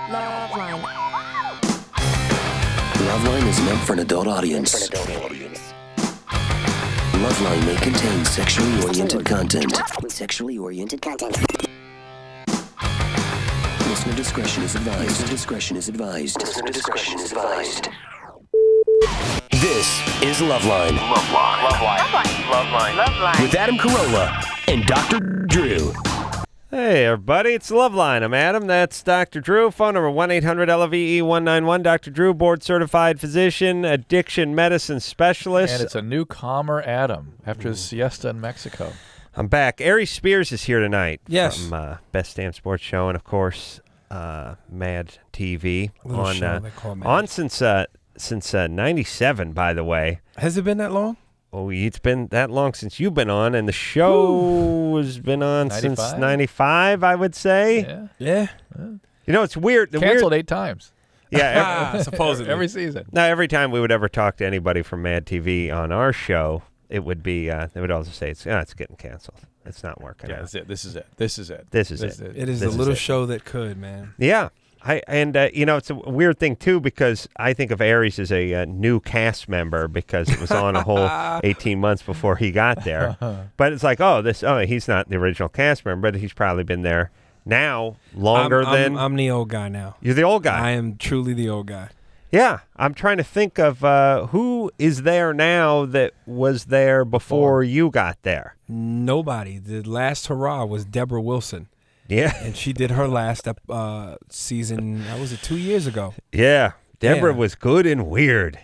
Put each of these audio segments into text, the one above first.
LoveLine. LoveLine is meant for an adult audience. LoveLine may contain sexually oriented content. Listener discretion is advised. This is LoveLine. LoveLine. With Adam Carolla and Dr. Drew. Hey, everybody, it's LoveLine. I'm Adam. That's Dr. Drew. Phone number 1-800-LOVE-191. Dr. Drew, board-certified physician, addiction medicine specialist. And it's a new calmer Adam after the siesta in Mexico. I'm back. Aries Spears is here tonight. Yes. From Best Damn Sports Show and, of course, Mad TV. On since 97, by the way. Has it been that long? Oh, it's been that long since you've been on, and the show has been on 95? since 95, I would say. Yeah. You know, it's weird. Canceled 8 times. Yeah. Supposedly. Every season. Now, every time we would ever talk to anybody from Mad TV on our show, it would be, they would also say, it's getting canceled. It's not working out. This is it. It is the little show that could, man. Yeah. It's a weird thing, too, because I think of Aries as a new cast member because it was on a whole 18 months before he got there. But it's like, he's not the original cast member, but he's probably been there now longer than... I'm the old guy now. You're the old guy. I am truly the old guy. Yeah. I'm trying to think of who is there now that was there before you got there. Nobody. The last hurrah was Deborah Wilson. Yeah. And she did her last season, was it 2 years ago? Yeah. Deborah was good and weird.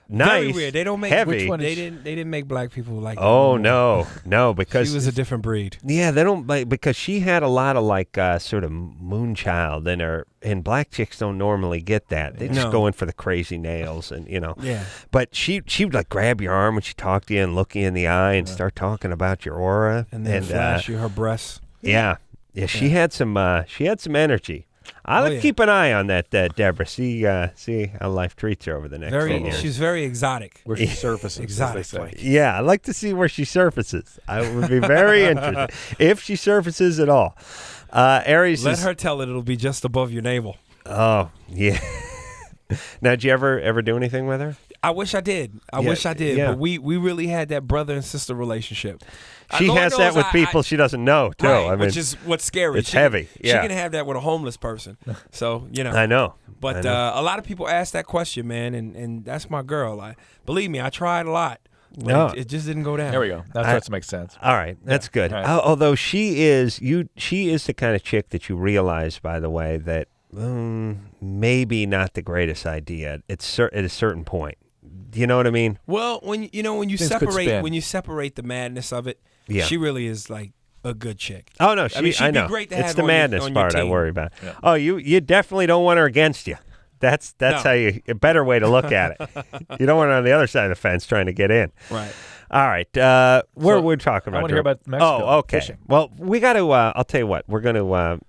Nice. Very weird. They don't make heavy. Which one they didn't make black people like that. Oh, no, because she was a different breed. Yeah, they don't because she had a lot of sort of moonchild in her, and black chicks don't normally get that. They just go in for the crazy nails and Yeah. But she would grab your arm when she talked to you and look you in the eye and start talking about your aura and then flash you her breasts. Yeah. Yeah, she had some energy. I'll keep an eye on that, Deborah. See how life treats her over the next 10 years. She's very exotic. Where she surfaces, exotic, as they say. Yeah, I'd like to see where she surfaces. I would be very interested if she surfaces at all. Aries Let her tell it. It'll be just above your navel. Oh, yeah. Now, did you ever do anything with her? I wish I did. Yeah. But we really had that brother and sister relationship. She has that with people she doesn't know, too. Right, I mean, which is what's scary. It's heavy. Yeah. She can have that with a homeless person. So, I know. But a lot of people ask that question, man, and that's my girl. Believe me, I tried a lot. But it just didn't go down. There we go. That starts to make sense. All right. That's good. Right. Although she is the kind of chick that you realize, by the way, that maybe not the greatest idea at a certain point. Do you know what I mean? Well, when you separate the madness of it, she really is like a good chick. Oh no, she'd be great to have it's the on madness your part I team. worry about. Yeah. Oh, you definitely don't want her against you. That's how a better way to look at it. You don't want her on the other side of the fence trying to get in. Right. All right. We're talking about. I want to hear about Mexico. Oh, okay. Fishing. Well, we got to. I'll tell you what. We're going to.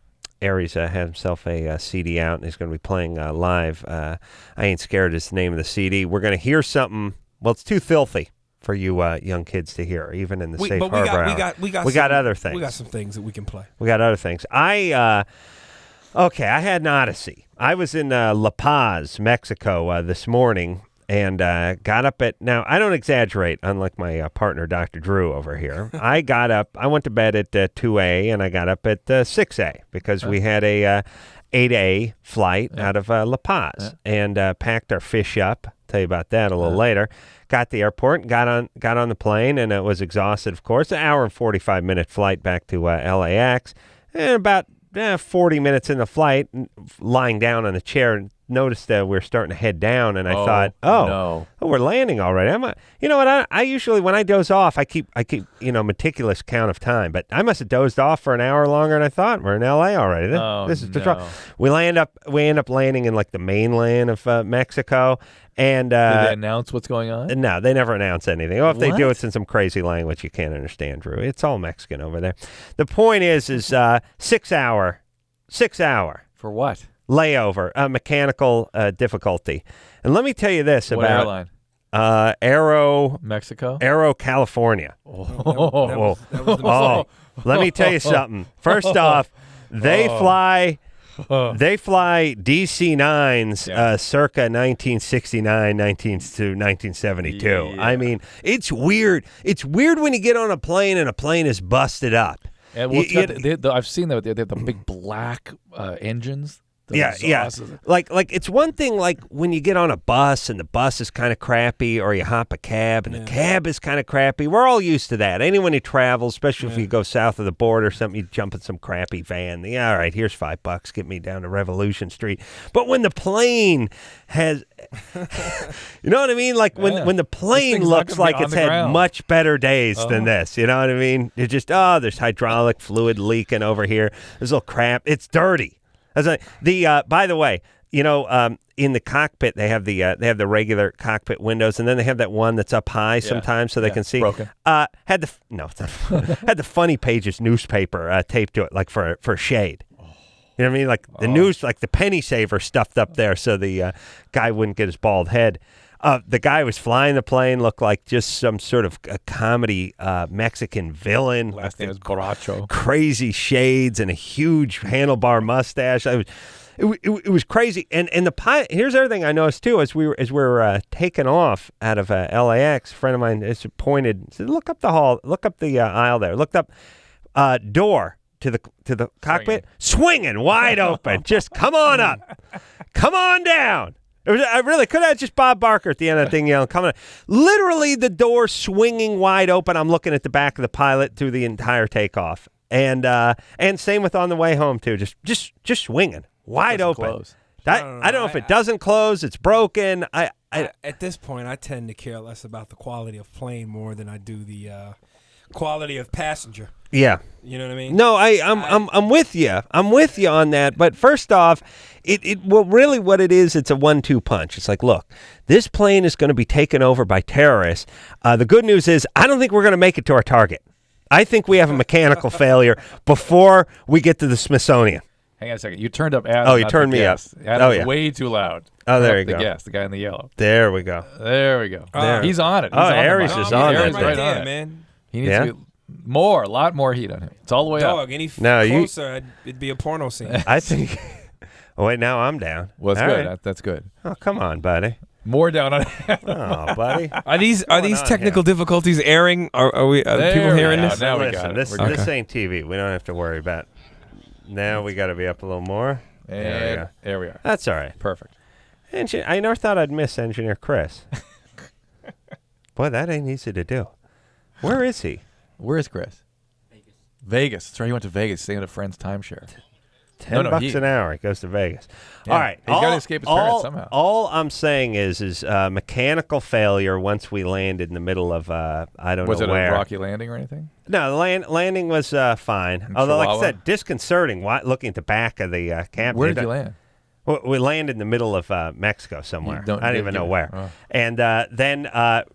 Aries had himself a CD out, and he's going to be playing live. I Ain't Scared is the name of the CD. We're going to hear something. Well, it's too filthy for you young kids to hear, even in the safe harbor hour. We got other things. We got some things that we can play. We got other things. I had an odyssey. I was in La Paz, Mexico this morning, and got up at, now I don't exaggerate, unlike my partner, Dr. Drew over here. I got up, I went to bed at 2A, and I got up at 6A, because we had a 8A flight out of La Paz, and packed our fish up. Tell you about that a little later. Got to the airport, got on the plane, and it was exhausted, of course. An hour and 45-minute flight back to LAX, and about 40 minutes in the flight, lying down on the chair, and noticed that we were starting to head down, and I thought, we're landing already. You know what? I usually, when I doze off, I keep meticulous count of time, but I must have dozed off for an hour longer than I thought. We're in LA already. This is the trouble. We end up landing in the mainland of Mexico, and did they announce what's going on? No, they never announce anything. If they do, it's in some crazy language you can't understand, Drew. It's all Mexican over there. The point is 6 hour For what? layover, mechanical difficulty. And let me tell you this What about airline? Mexico? Aero, California. That was the mistake. Let me tell you something. First off, they fly They fly DC-9s circa 1969, 1972. Yeah. I mean, it's weird. It's weird when you get on a plane and a plane is busted up. And I've seen that. They have the big black engines. Yeah. Like it's one thing like when you get on a bus and the bus is kind of crappy, or you hop a cab and the cab is kind of crappy. We're all used to that. Anyone who travels, especially if you go south of the border or something, you jump in some crappy van. Yeah, all right, here's $5, get me down to Revolution Street. But when the plane has, you know what I mean? Like when the plane looks like it's had much better days than this. You know what I mean? It's just there's hydraulic fluid leaking over here. There's a little crap. It's dirty. By the way, you know, in the cockpit they have the regular cockpit windows, and then they have that one that's up high sometimes so they can see. Broken. Had the Funny Pages newspaper taped to it, like for shade. You know what I mean? Like the news, like the penny saver stuffed up there so the guy wouldn't get his bald head. The guy who was flying the plane looked like just some sort of a comedy Mexican villain. Last name is Borracho. Crazy shades and a huge handlebar mustache. It was crazy. And the pilot. Here's the other thing I noticed too. As we were taking off out of LAX, a friend of mine pointed, said, "Look up the hall. Look up the aisle there. Looked up door to the cockpit, swinging wide open. Just come on up, come on down." I really could have just Bob Barker at the end of the thing yelling, "Coming!" Literally, the door swinging wide open. I'm looking at the back of the pilot through the entire takeoff, and same with on the way home too. Just swinging wide open. Close. I don't know if it doesn't close. It's broken. I at this point, I tend to care less about the quality of plane more than I do the quality of passenger. Yeah. You know what I mean? No, I'm with you. I'm with you on that. But first off, really what it is, it's a 1-2 punch. It's like, look, this plane is going to be taken over by terrorists. The good news is I don't think we're going to make it to our target. I think we have a mechanical failure before we get to the Smithsonian. Hang on a second. You turned up Adam. Oh, you turned me up. Adam's way too loud. Oh, there you go. The guy in the yellow. There we go. There we go. He's on it. Aries is on it. Aries right on it. Man. He needs to be a lot more heat on him. It's all the way Dog, up. any closer, it'd be a porno scene. I think. Oh wait, now I'm down. Well, that's good. Right. That's good. Oh, come on, buddy. More down on. Oh, buddy. Are these technical difficulties airing? Are people hearing this? Now we Listen, got it. this ain't TV. We don't have to worry about. Now we got to be up a little more. And there we are. That's all right. Perfect. I never thought I'd miss Engineer Chris. Boy, that ain't easy to do. Where is he? Where is Chris? Vegas. That's right. He went to Vegas, staying at a friend's timeshare. $10 an hour. He goes to Vegas. Yeah. All right. He's got to escape his parents somehow. All I'm saying is mechanical failure once we landed in the middle of, I don't know where. Was it a rocky landing or anything? No, the landing was fine. Although, like I said, disconcerting looking at the back of the cabin. Where did you land? Well, we landed in the middle of Mexico somewhere. I don't even know where. Oh. And then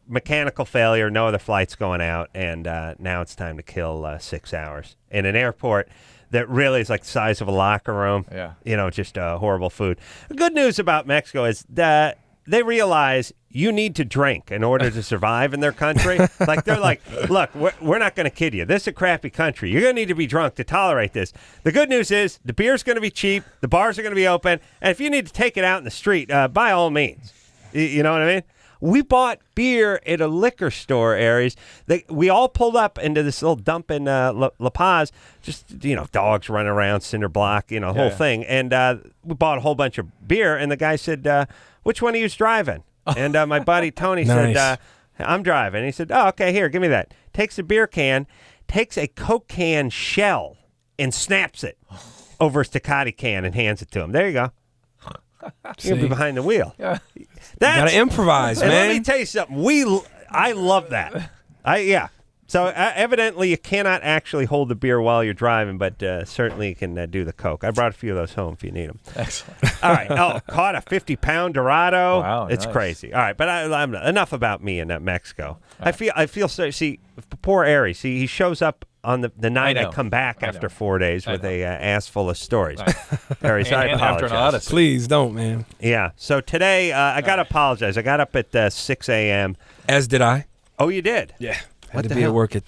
mechanical failure, no other flights going out, and now it's time to kill 6 hours in an airport that really is like the size of a locker room. Yeah. You know, just horrible food. The good news about Mexico is that they realize you need to drink in order to survive in their country. Like, they're like, look, we're not going to kid you. This is a crappy country. You're going to need to be drunk to tolerate this. The good news is the beer's going to be cheap. The bars are going to be open. And if you need to take it out in the street, by all means. You know what I mean? We bought beer at a liquor store, Aries. We all pulled up into this little dump in La Paz. Just, dogs running around, cinder block, the whole thing. And we bought a whole bunch of beer. And the guy said, which one of you is driving? And my buddy Tony said, I'm driving. And he said, oh, okay, here, give me that. Takes a beer can, takes a Coke can shell, and snaps it over his Tecate can and hands it to him. There you go. You'll be behind the wheel. Yeah. You gotta improvise, man. Let me tell you something. I love that. So evidently you cannot actually hold the beer while you're driving, but certainly you can do the Coke. I brought a few of those home if you need them. Excellent. All right. Caught a 50-pound Dorado. Wow, it's nice. crazy. All right, but I'm enough about me in Mexico. I feel so. See, poor Aries. He shows up on the night I come back after 4 days with a ass full of stories. Aries, I after an apologize. odyssey. Please don't, man. Yeah. So today I got to apologize. I got up at 6 a.m. As did I. Oh, you did? Yeah. Had to the be hell? at work at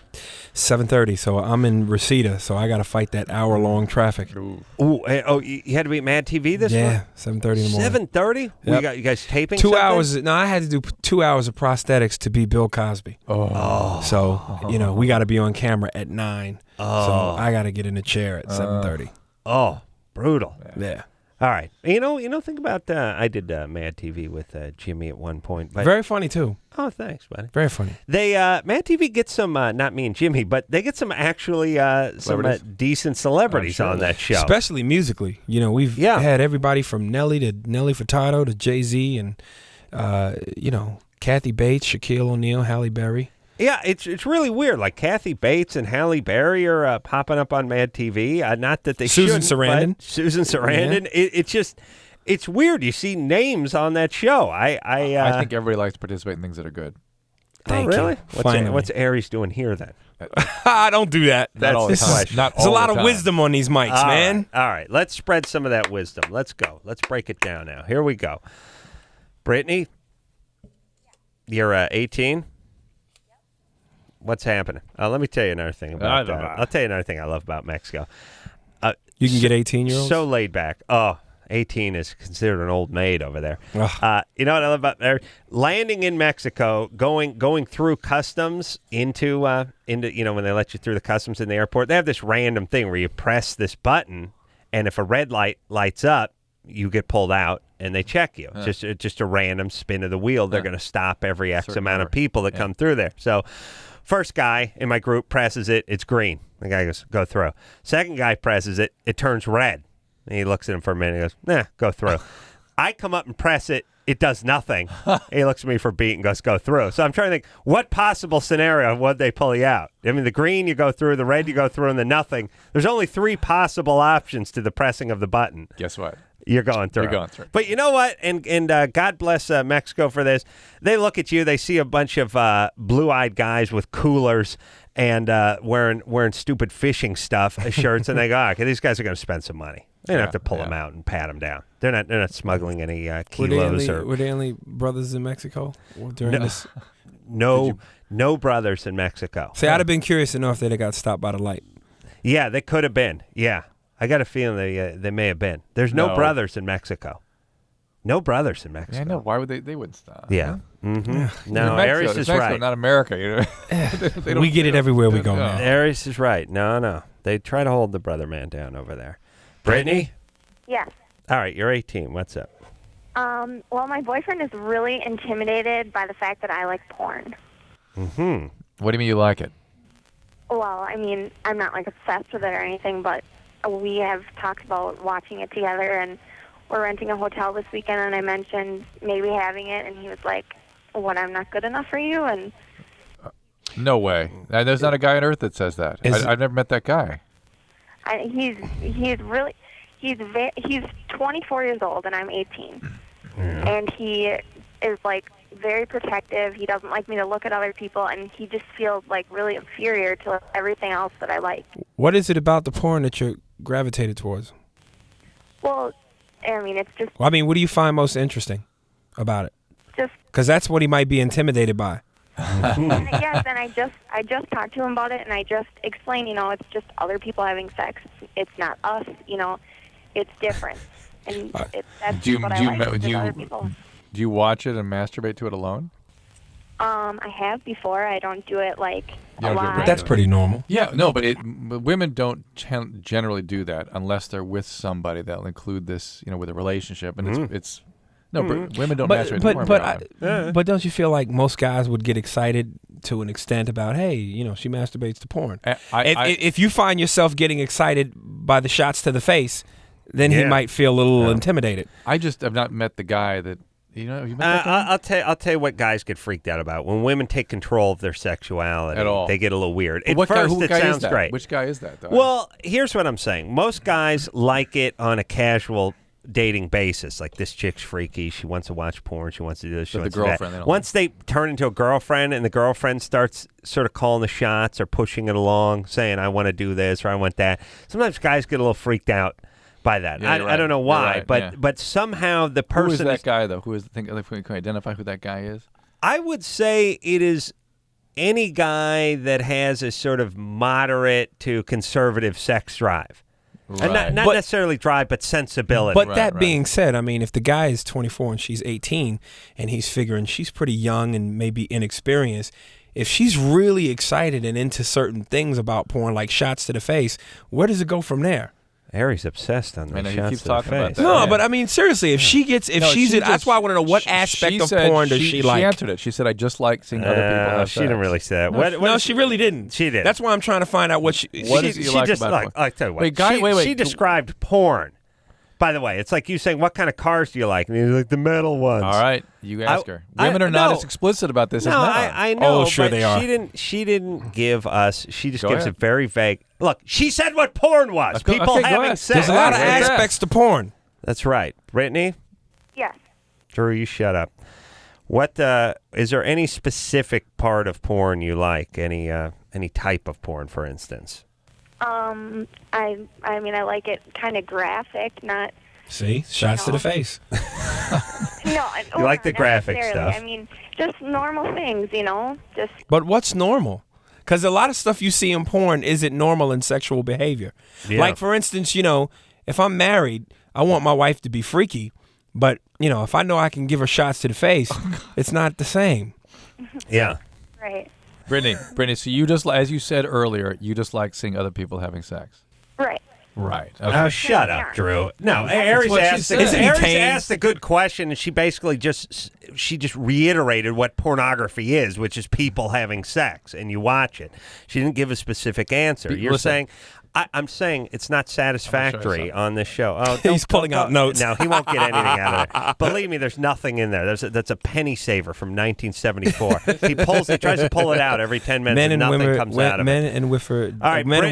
7:30, so I'm in Reseda, so I got to fight that hour-long traffic. Ooh, you had to be at Mad TV this Yeah, morning? 7:30 in the morning. 7:30? Yep. You guys taping 2 something? hours. No, I had to do 2 hours of prosthetics to be Bill Cosby. So, we got to be on camera at 9. So I got to get in the chair at 7:30. Oh, brutal. Yeah. All right. Think about I did Mad TV with Jimmy at one point. But, Very funny, too. oh, thanks, buddy. Very funny. They Mad TV gets some, not me and Jimmy, but they get some actually some decent celebrities on that show. Especially musically. We've had everybody from Nelly to Nelly Furtado to Jay-Z and, Kathy Bates, Shaquille O'Neal, Halle Berry. Yeah, it's really weird. Like Kathy Bates and Halle Berry are popping up on Mad TV. Not that they Susan shouldn't, Sarandon. but Susan Sarandon. Yeah. It's weird. You see names on that show. I think everybody likes to participate in things that are good. Oh, really? Finally. What's Aries doing here then? Don't do that. Not all the time. Not There's a all lot the of time. wisdom on these mics, man. All right. Let's spread some of that wisdom. Let's go. Let's break it down now. Here we go. Brittany, you're 18. What's happening? Let me tell you another thing about that. I'll tell you another thing I love about Mexico. You can get 18-year-olds? So laid back. Oh, 18 is considered an old maid over there. Ugh. You know what I love about there? Landing in Mexico, going through customs into when they let you through the customs in the airport, they have this random thing where you press this button, and if a red light lights up, you get pulled out and they check you. Just a random spin of the wheel. They're going to stop every X amount of people that come through there. So first guy in my group presses it, it's green. The guy goes, go through. Second guy presses it, it turns red. And he looks at him for a minute and goes, nah, go through. I come up and press it, it does nothing. He looks at me for a beat and goes, go through. So I'm trying to think, what possible scenario would they pull you out? I mean, the green you go through, the red you go through, and the nothing. There's only 3 possible options to the pressing of the button. Guess what? You're going through. You're going through. But you know what? And God bless Mexico for this. They look at you. They see a bunch of blue-eyed guys with coolers and wearing stupid fishing stuff shirts, and they go, okay, these guys are going to spend some money. They don't have to pull them out and pat them down. They're not smuggling any kilos Were they only brothers in Mexico during this? No brothers in Mexico. See, I'd have been curious to know if they'd have got stopped by the light. Yeah, they could have been. Yeah. I got a feeling they may have been. There's no brothers in Mexico. No brothers in Mexico. Yeah, I know. Why would they wouldn't stop? Yeah. Mm-hmm. No, Mexico, Aries is Mexico, right. not America. They We get it everywhere we go, man. Aries is right. No. They try to hold the brother man down over there. Brittany? Yes. All right, you're 18. What's up? Well, my boyfriend is really intimidated by the fact that I like porn. Mm-hmm. What do you mean you like it? Well, I mean, I'm not like obsessed with it or anything, but we have talked about watching it together, and we're renting a hotel this weekend, and I mentioned maybe having it, and he was like, what, I'm not good enough for you? And No way. There's not a guy on earth that says that. I've never met that guy. he's 24 years old, and I'm 18. And he is like very protective. He doesn't like me to look at other people, and he just feels like really inferior to everything else that I like. What is it about the porn that you're gravitated towards? Well, I mean, it's just What do you find most interesting about it? just Because that's what he might be intimidated by. yes, and I just talked to him about it, and I just explained, it's just other people having sex. It's not us, it's different, and that's what I like. It's just other people. Do you watch it and masturbate to it alone? I have before. I don't do it like You a don't do it lot. But that's pretty normal. Yeah, no, but women don't generally do that unless they're with somebody that'll include this, with a relationship, and it's women don't masturbate to porn. But don't you feel like most guys would get excited to an extent about, hey, she masturbates to porn? If you find yourself getting excited by the shots to the face, then he might feel a little intimidated. I just have not met the guy that you met that guy? I'll tell you what guys get freaked out about when women take control of their sexuality. At all. They get a little weird. But At first, it sounds is that? great. Which guy is that, though? Well, here's what I'm saying. Most guys like it on a casual dating basis. Like, this chick's freaky. She wants to watch porn. She wants to do this. She wants to do that. They don't Once they turn into a girlfriend and the girlfriend starts sort of calling the shots or pushing it along, saying, I want to do this or I want that, sometimes guys get a little freaked out by that. Yeah, I don't know why, right, but somehow the person who is that guy, though? Who is? If we can identify who that guy is. I would say it is any guy that has a sort of moderate to conservative sex drive. Right. And not necessarily drive, but sensibility. But that being said, I mean, if the guy is 24 and she's 18 and he's figuring she's pretty young and maybe inexperienced, if she's really excited and into certain things about porn, like shots to the face, where does it go from there? Aries obsessed on those shots to the face. No, but I mean, seriously, that's why I want to know what aspect of porn does she like. She answered it. She said, I just like seeing other people have sex. She didn't really say that. No, she really didn't. She did. That's why I'm trying to find out what she does he like about porn? I tell you what. She described porn. By the way, it's like you saying, what kind of cars do you like? And he's like, the metal ones. All right, you ask her. Women are not as explicit about this as men are. I know. Oh, sure they are. She didn't give us. She just gives a very vague. Look, she said what porn was. People having sex. There's a lot of aspects to porn. That's right. Brittany? Yes. Drew, you shut up. What is there any specific part of porn you like? Any type of porn, for instance? I mean, I like it kind of graphic, not. See, shots to the face. No, you like the graphic stuff. I mean, just normal things, just. But what's normal? Because a lot of stuff you see in porn isn't normal in sexual behavior. Yeah. Like, for instance, if I'm married, I want my wife to be freaky, but if I know I can give her shots to the face, it's not the same. Yeah. Right. Brittany, so you just, as you said earlier, you just like seeing other people having sex. Right. Right. Okay. Oh, shut up, Drew. No, Aries asked a good question, and she basically just reiterated what pornography is, which is people having sex, and you watch it. She didn't give a specific answer. You're saying... I'm saying it's not satisfactory on this show. Oh, he's pulling out notes. No, he won't get anything out of there. Believe me, there's nothing in there. That's a penny saver from 1974. He tries to pull it out every 10 minutes, and nothing comes out of it. Men and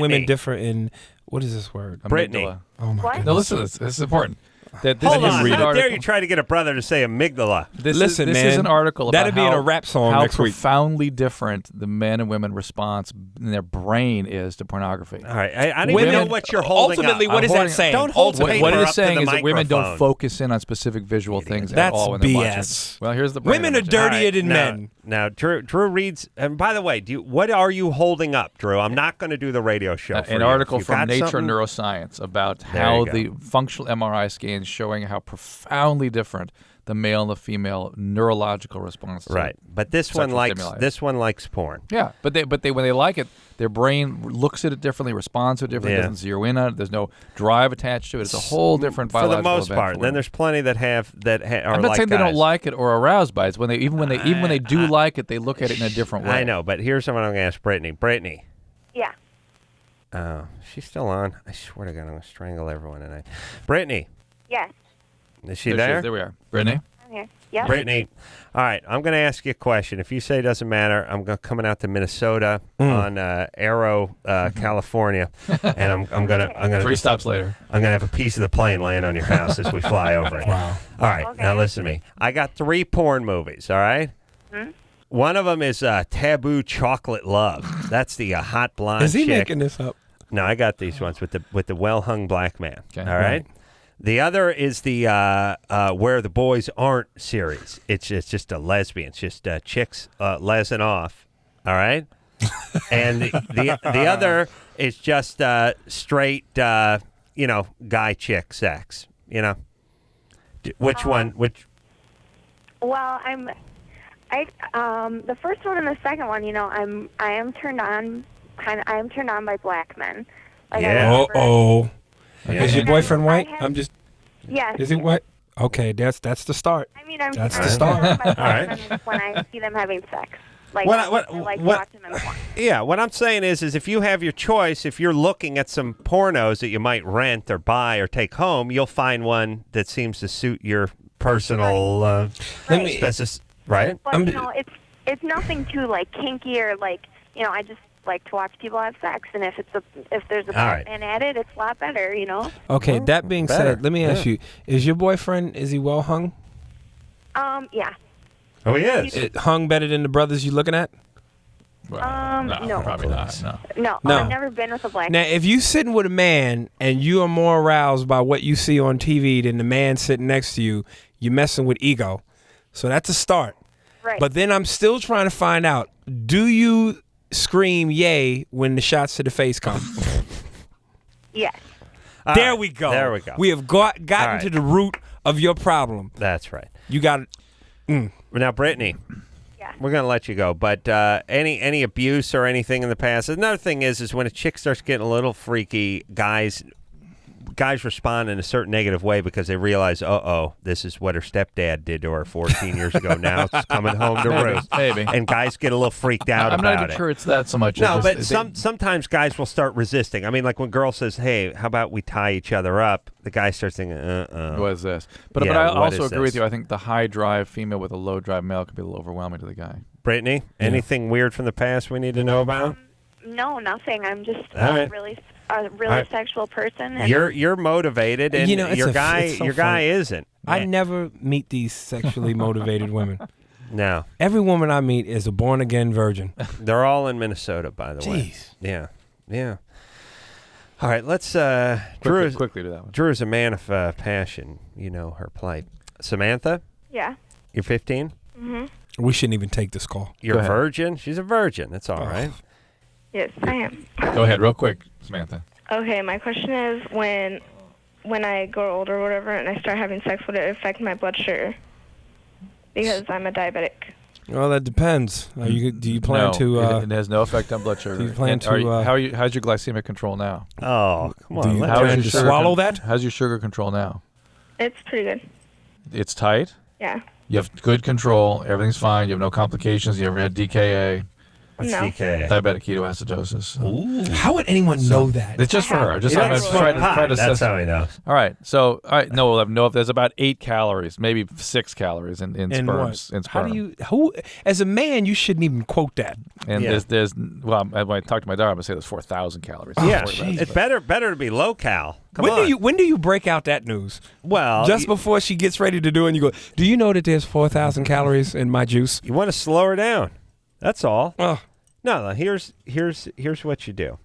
women differ in, what is this word? Brittany. Oh my God. No, listen to this. This is important. Hold on. How dare you try to get a brother to say amygdala? This is an article about that'd be in a rap song next week. How profoundly different the men and women response in their brain is to pornography. All right. I don't even know what you're holding ultimately, up. what is that saying? Don't hold paper What it is up saying to the is that women don't microphone. focus in on specific visual things at all when they're watching. BS. Well, here's the women are dirtier than men. Now, Drew reads, and by the way, what are you holding up, Drew? I'm not going to do the radio show for an you. article from Nature Neuroscience about how the functional MRI scans showing how profoundly different the male and the female neurological response. Right, but this one likes porn. Yeah, but when they like it, their brain looks at it differently, responds to it differently, doesn't zero in on it. There's no drive attached to it. It's a whole different biological for the most part. Then there's plenty that are I'm not like saying guys. They don't like it or aroused by it. It's when they do like it, they look at it in a different way. I know, but here's what I'm going to ask Brittany. Brittany. Yeah. Oh, she's still on. I swear to God, I'm going to strangle everyone tonight. Brittany. Yes. Is she there? There we are. Brittany? I'm here. Yep. Brittany. All right, I'm going to ask you a question. If you say it doesn't matter, I'm coming out to Minnesota on Arrow, California, and I'm going to 3 stops later. I'm going to have a piece of the plane land on your house as we fly over it. Wow. All right, now listen to me. I got 3 porn movies, all right? One of them is Taboo Chocolate Love. That's the hot blonde Is he chick. making this up? No, I got these ones with the well-hung black man. Okay. All right? The other is the Where the Boys Aren't series. It's just a lesbian. It's just chicks lesing off. All right? And the other is just straight, guy-chick sex. Which one? Well, the first one and the second one, I am turned on. I am turned on by black men. Like, yeah. Is your boyfriend white? Yes. Is he white? Okay, that's the start. I mean, that's the start. All right. When I see them having sex, I like watching them porn. Yeah, what I'm saying is if you have your choice, if you're looking at some pornos that you might rent or buy or take home, you'll find one that seems to suit your personal right? But it's nothing too kinky or I just like to watch people have sex, and if there's a black man at it, it's a lot better, Okay, that being said, let me ask you: is your boyfriend well hung? Yeah. Oh, he is. It hung better than the brothers you looking at? Well, no, probably not. No, I've never been with a black man. Now, if you sitting with a man and you are more aroused by what you see on TV than the man sitting next to you, you're messing with ego. So that's a start. Right. But then I'm still trying to find out, do you scream yay when the shots to the face come? Yes. There we go. There we go. We have gotten to the root of your problem. That's right. You got it. Now, Brittany, Yeah. we're going to let you go. But any abuse or anything in the past? Another thing is when a chick starts getting a little freaky, guys respond in a certain negative way because they realize, this is what her stepdad did to her 14 years ago. Now it's coming home to roost. Maybe. And guys get a little freaked out I'm about not even it. sure it's that so much. No, but sometimes guys will start resisting. I mean, like when girl says, hey, how about we tie each other up? The guy starts thinking, What is this? But I also agree with you. I think the high drive female with a low drive male can be a little overwhelming to the guy. Brittany, anything weird from the past we need to know about? No, nothing. I'm just All right. a really sexual person. And You're motivated, and your guy isn't. I never meet these sexually motivated women. No. Every woman I meet is a born-again virgin. They're all in Minnesota, by the way. Jeez. Yeah. All right, let's... quickly do that one. Drew is a man of passion. You know her plight. Samantha, yeah. you're 15? Mm-hmm. We shouldn't even take this call. You're a virgin? She's a virgin. That's all right. Yes, I am. Go ahead, real quick, Samantha. Okay, my question is when I grow older or whatever and I start having sex, would it affect my blood sugar? Because I'm a diabetic. Well, that depends. Do you plan to? It has no effect on blood sugar. Do you plan to? How's your glycemic control now? Oh, come on. Do you let's- plan to swallow that? How's your sugar control now? It's pretty good. It's tight. Yeah. You have good control. Everything's fine. You have no complications. You ever had DKA, What's No. DK? diabetic ketoacidosis. Ooh. How would anyone know that? It's just for her. Just He I'm doesn't trying smoke pot. to That's assess. how he knows. All right. So, no, there's about 8 calories, maybe 6 calories in And sperms. what? In How sperm. do you? As a man, you shouldn't even quote that. And Yeah. when I talk to my daughter, I'm gonna say there's 4,000 calories. Yeah, Don't worry about it. it's better to be low cal. Come When on. do you break out that news? Well, Just before she gets ready to do it, and you go, do you know that there's 4,000 calories in my juice? you want to slow her down. That's all. Oh, No, here's what you do.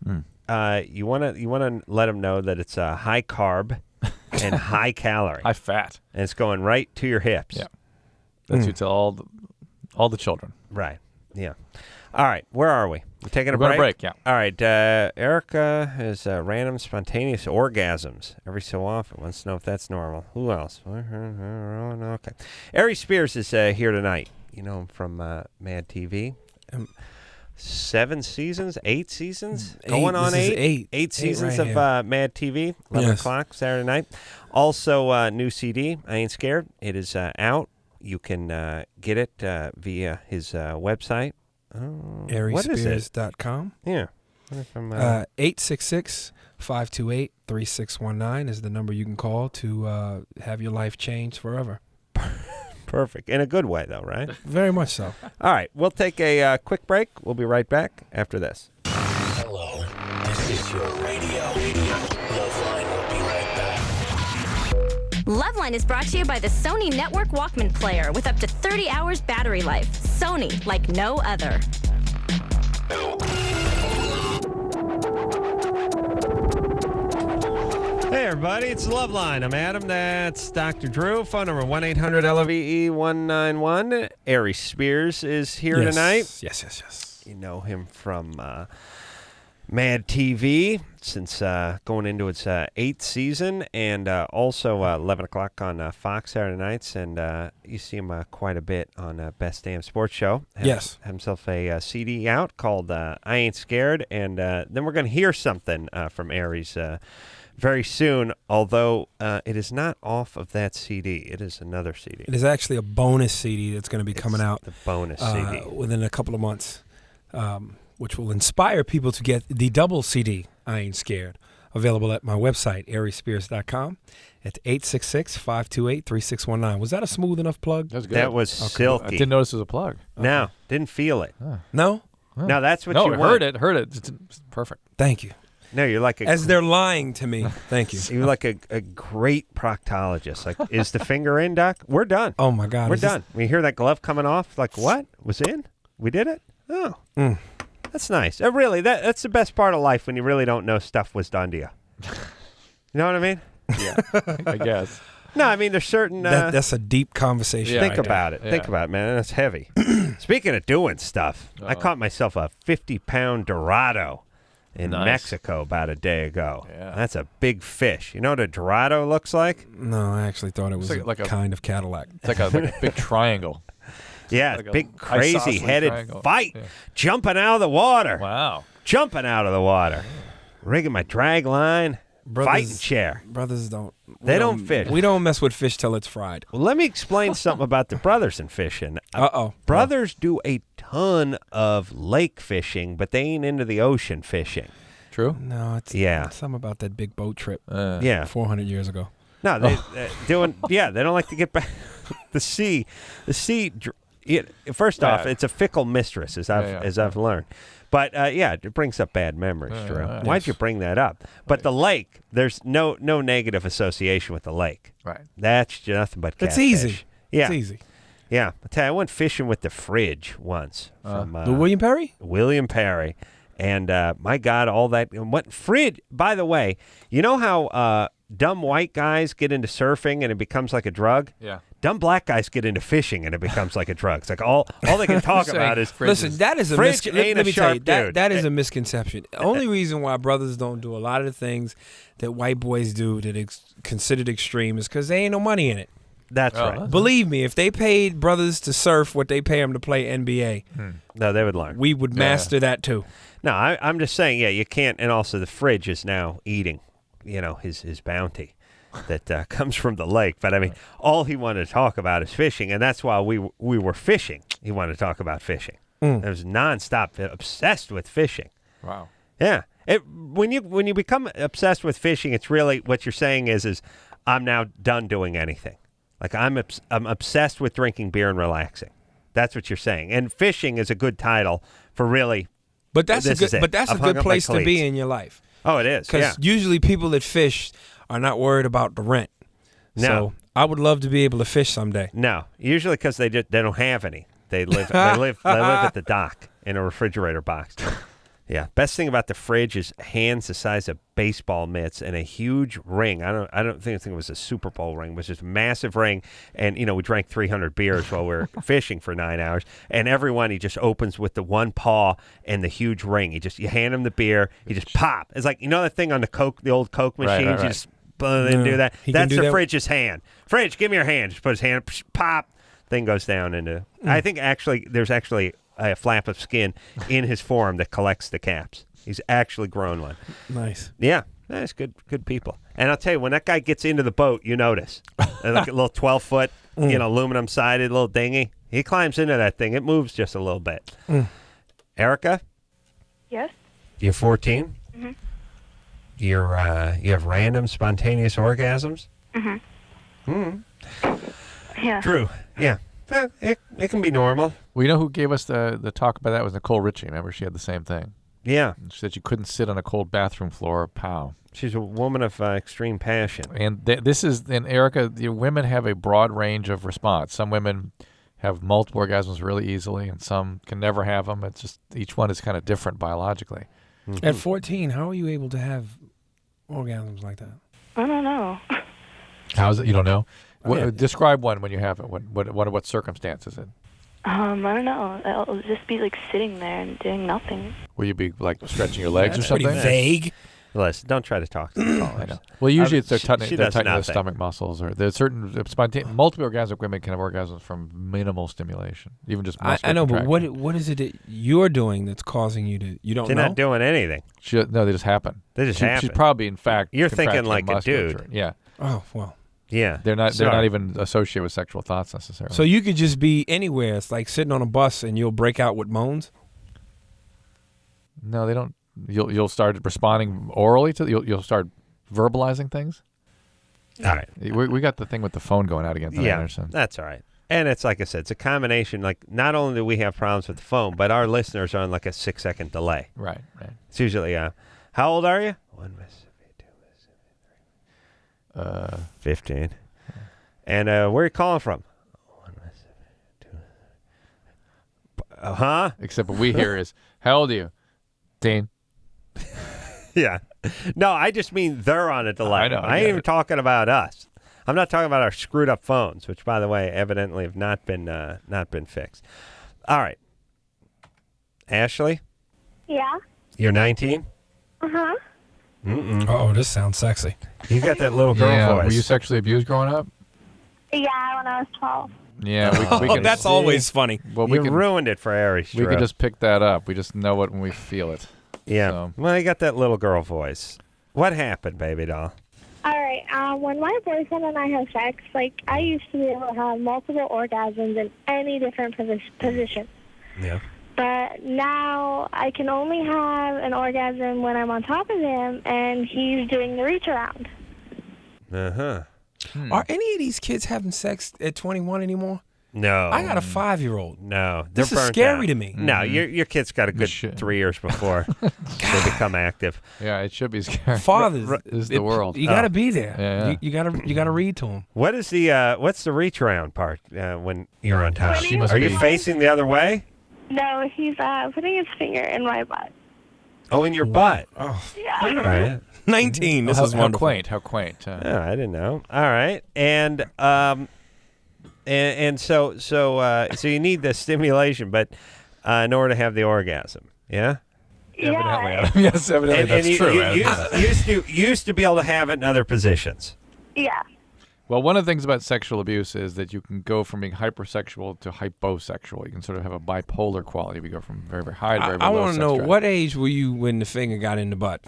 You want to let them know that it's high carb and high calorie, High fat. and it's going right to your hips. Yeah. That's you tell all the children. Right. Yeah. All right. Where are we? We're taking a We're gonna break. break, yeah. All right. Erica has random spontaneous orgasms every so often. Wants to know if that's normal. Who else? Okay. Aries Spears is here tonight. You know him from Mad TV. 7 seasons, 8 seasons, going on this is 8. 8 8 seasons right of here. Mad TV. 11 o'clock Saturday night. Also, new CD. I Ain't Scared. It is out. You can get it via his website. AriesSpears.com. Yeah. What if I'm, 866-528-3619 is the number you can call to have your life change forever. perfect. In a good way, though, right? Very much so. All right. We'll take a quick break. We'll be right back after this. Hello, this is your radio. LoveLine will be right back. LoveLine is brought to you by the Sony Network Walkman Player with up to 30 hours battery life. Sony, like no other. Hey, everybody. It's LoveLine. I'm Adam. That's Dr. Drew. Phone number 1-800-LOVE-191. Aries Spears is here tonight. Yes. You know him from Mad TV since going into its 8th season, and also 11 o'clock on Fox Saturday nights, and you see him quite a bit on Best Damn Sports Show. Yes. Have himself a CD out called I Ain't Scared, and then we're going to hear something from Aries very soon, although it is not off of that CD. It is another CD. It is actually a bonus CD that's going to be coming out the bonus CD. within a couple of months, which will inspire people to get the double CD, I Ain't Scared, available at my website, AriesSpears.com, at 866-528-3619. Was that a smooth enough plug? That's good. That was silky. I didn't notice it was a plug. No, didn't feel it. No? No, that's what No, you I want. heard it. It's perfect. Thank you. No, you're like As they're lying to me. Thank you. you're like a great proctologist. Like, is the finger in, Doc? We're done. Oh, my God. We're is this- done. We hear that glove coming off. Like, what? Was in? We did it? Oh. That's nice. Really, that's the best part of life when you really don't know stuff was done to you. You know what I mean? Yeah, I guess. No, I mean, there's certain... that's a deep conversation. Yeah, think right. about it. Yeah. Think about it, man. That's heavy. Speaking of doing stuff, I caught myself a 50-pound Dorado in Mexico about a day ago. Yeah. That's a big fish. You know what a Dorado looks like? No, I actually thought it was like a kind of Cadillac. It's like a big triangle. Yeah, like big crazy-headed triangle. fight, jumping out of the water. Wow. Jumping out of the water. Rigging my drag line. Fighting chair. Brothers don't. They don't fish. We don't mess with fish till it's fried. Well, let me explain something about the brothers in fishing. Brothers do a ton of lake fishing, but they ain't into the ocean fishing. True? No, it's something about that big boat trip. 400 years ago. No, they doing. Yeah, they don't like to get back. The sea. First off, it's a fickle mistress, as I've learned. But it brings up bad memories, Drew. Why'd you bring that up? But the lake, there's no negative association with the lake. Right. That's nothing but catfish. It's easy. Yeah. It's easy. Yeah. I tell you, I went fishing with the Fridge once. From the William Perry? William Perry. And my God, all that. What Fridge, by the way, you know how dumb white guys get into surfing and it becomes like a drug? Yeah. Dumb black guys get into fishing and it becomes like a drug. It's like all they can talk about is fridges. Listen, that is a let me tell you, that is a misconception. The only reason why brothers don't do a lot of the things that white boys do that considered extreme is because there ain't no money in it. That's right. Believe me, if they paid brothers to surf what they pay them to play NBA, no, they would learn. We would master that too. No, I'm just saying, you can't. And also, the Fridge is now eating, his bounty that comes from the lake. But I mean, all he wanted to talk about is fishing, and that's why we were fishing. He wanted to talk about fishing. It was nonstop, obsessed with fishing. Wow. Yeah. When you become obsessed with fishing, it's really what you're saying is I'm now done doing anything. Like I'm obsessed with drinking beer and relaxing. That's what you're saying. And fishing is a good title for really. But that's a good place to be in your life. Oh, it is. Because usually people that fish are not worried about the rent. No. So I would love to be able to fish someday. No, usually because they don't have any. They live at the dock in a refrigerator box. Yeah, best thing about the Fridge is hands the size of baseball mitts and a huge ring. I don't think it was a Super Bowl ring. It was just a massive ring, and we drank 300 beers while we were fishing for 9 hours. And everyone he just opens with the one paw and the huge ring. You hand him the beer, he just pop. It's like that thing on the old Coke machines. Right. You just do that. That's the Fridge's hand. Fridge, give me your hand. Just put his hand, pop. Thing goes down into. I think there's actually a flap of skin in his forearm that collects the caps. He's actually grown one. Nice. Yeah, that's good people. And I'll tell you, when that guy gets into the boat, you notice. Like a little 12-foot, aluminum-sided little dinghy. He climbs into that thing. It moves just a little bit. Erica? Yes? You're 14? Mm-hmm. You have random, spontaneous orgasms? Mm-hmm. Yeah. Drew, yeah. It can be normal. Well, you know who gave us the talk about that was Nicole Richie. Remember, she had the same thing. Yeah. She said you couldn't sit on a cold bathroom floor. Pow. She's a woman of extreme passion. And Erica, women have a broad range of response. Some women have multiple orgasms really easily, and some can never have them. It's just each one is kind of different biologically. Mm-hmm. At 14, how are you able to have orgasms like that? I don't know. How is it? You don't know? Describe one when you have it. What circumstance is it? I don't know. I'll just be like sitting there and doing nothing. Will you be like stretching your legs or something? Pretty vague. Listen, don't try to talk to the callers. I know. Well, usually they're tightening their stomach muscles, or there's certain multiple orgasmic women can have orgasms from minimal stimulation, even just muscle I know, contraction. but what is it that you're doing that's causing you to? You don't They're know. not doing anything. No, they just happen. They just happen. She's probably, in fact, you're thinking like a dude. Yeah. Oh well. Yeah, they're not even associated with sexual thoughts necessarily. So you could just be anywhere. It's like sitting on a bus and you'll break out with moans. No, they don't. You'll start responding orally to. You'll start verbalizing things. All right, we got the thing with the phone going out again. Yeah, Anderson. That's all right. And it's like I said, it's a combination. Like not only do we have problems with the phone, but our listeners are on like a 6-second delay. Right. It's usually how old are you? 1 Mississippi, 2 Mississippi, 3. 15. And where are you calling from? 1 Mississippi, 2. Huh? Except what we hear is, how old are you? 10. Yeah. No, I just mean they're on a delay. I know. I ain't even talking about us. I'm not talking about our screwed up phones, which, by the way, evidently have not been fixed. All right. Ashley? Yeah. You're 19? Uh-huh. Oh, this sounds sexy. You got that little girl voice. Were you sexually abused growing up? Yeah, when I was 12. Yeah, we can. That's always funny. Well, you ruined it for Aries. We can just pick that up. We just know it when we feel it. Yeah. So. Well, you got that little girl voice. What happened, baby doll? All right. When my boyfriend and I have sex, like, I used to be able to have multiple orgasms in any different position. Yeah. But now I can only have an orgasm when I'm on top of him and he's doing the reach around. Uh-huh. Are any of these kids having sex at 21 anymore? No. I got a 5-year-old. No. This is scary to me. No, your kid's got a good 3 years before they become active. Yeah, it should be scary. Fathers is the world. You got to be there. Yeah. You got to read to them. What is what's the reach around part when you're on top? Are you facing the other way? No, he's putting his finger in my butt. Oh, in your butt. Oh, Yeah. All right. 19. This is wonderful. How quaint. Oh, I didn't know. All right. And so you need the stimulation, but in order to have the orgasm, yeah. Yeah. Yes, evidently that's you, true. You used to be able to have it in other positions. Yeah. Well, one of the things about sexual abuse is that you can go from being hypersexual to hyposexual. You can sort of have a bipolar quality. We go from very, very high to very, very I low. want to know, what age were you when the finger got in the butt?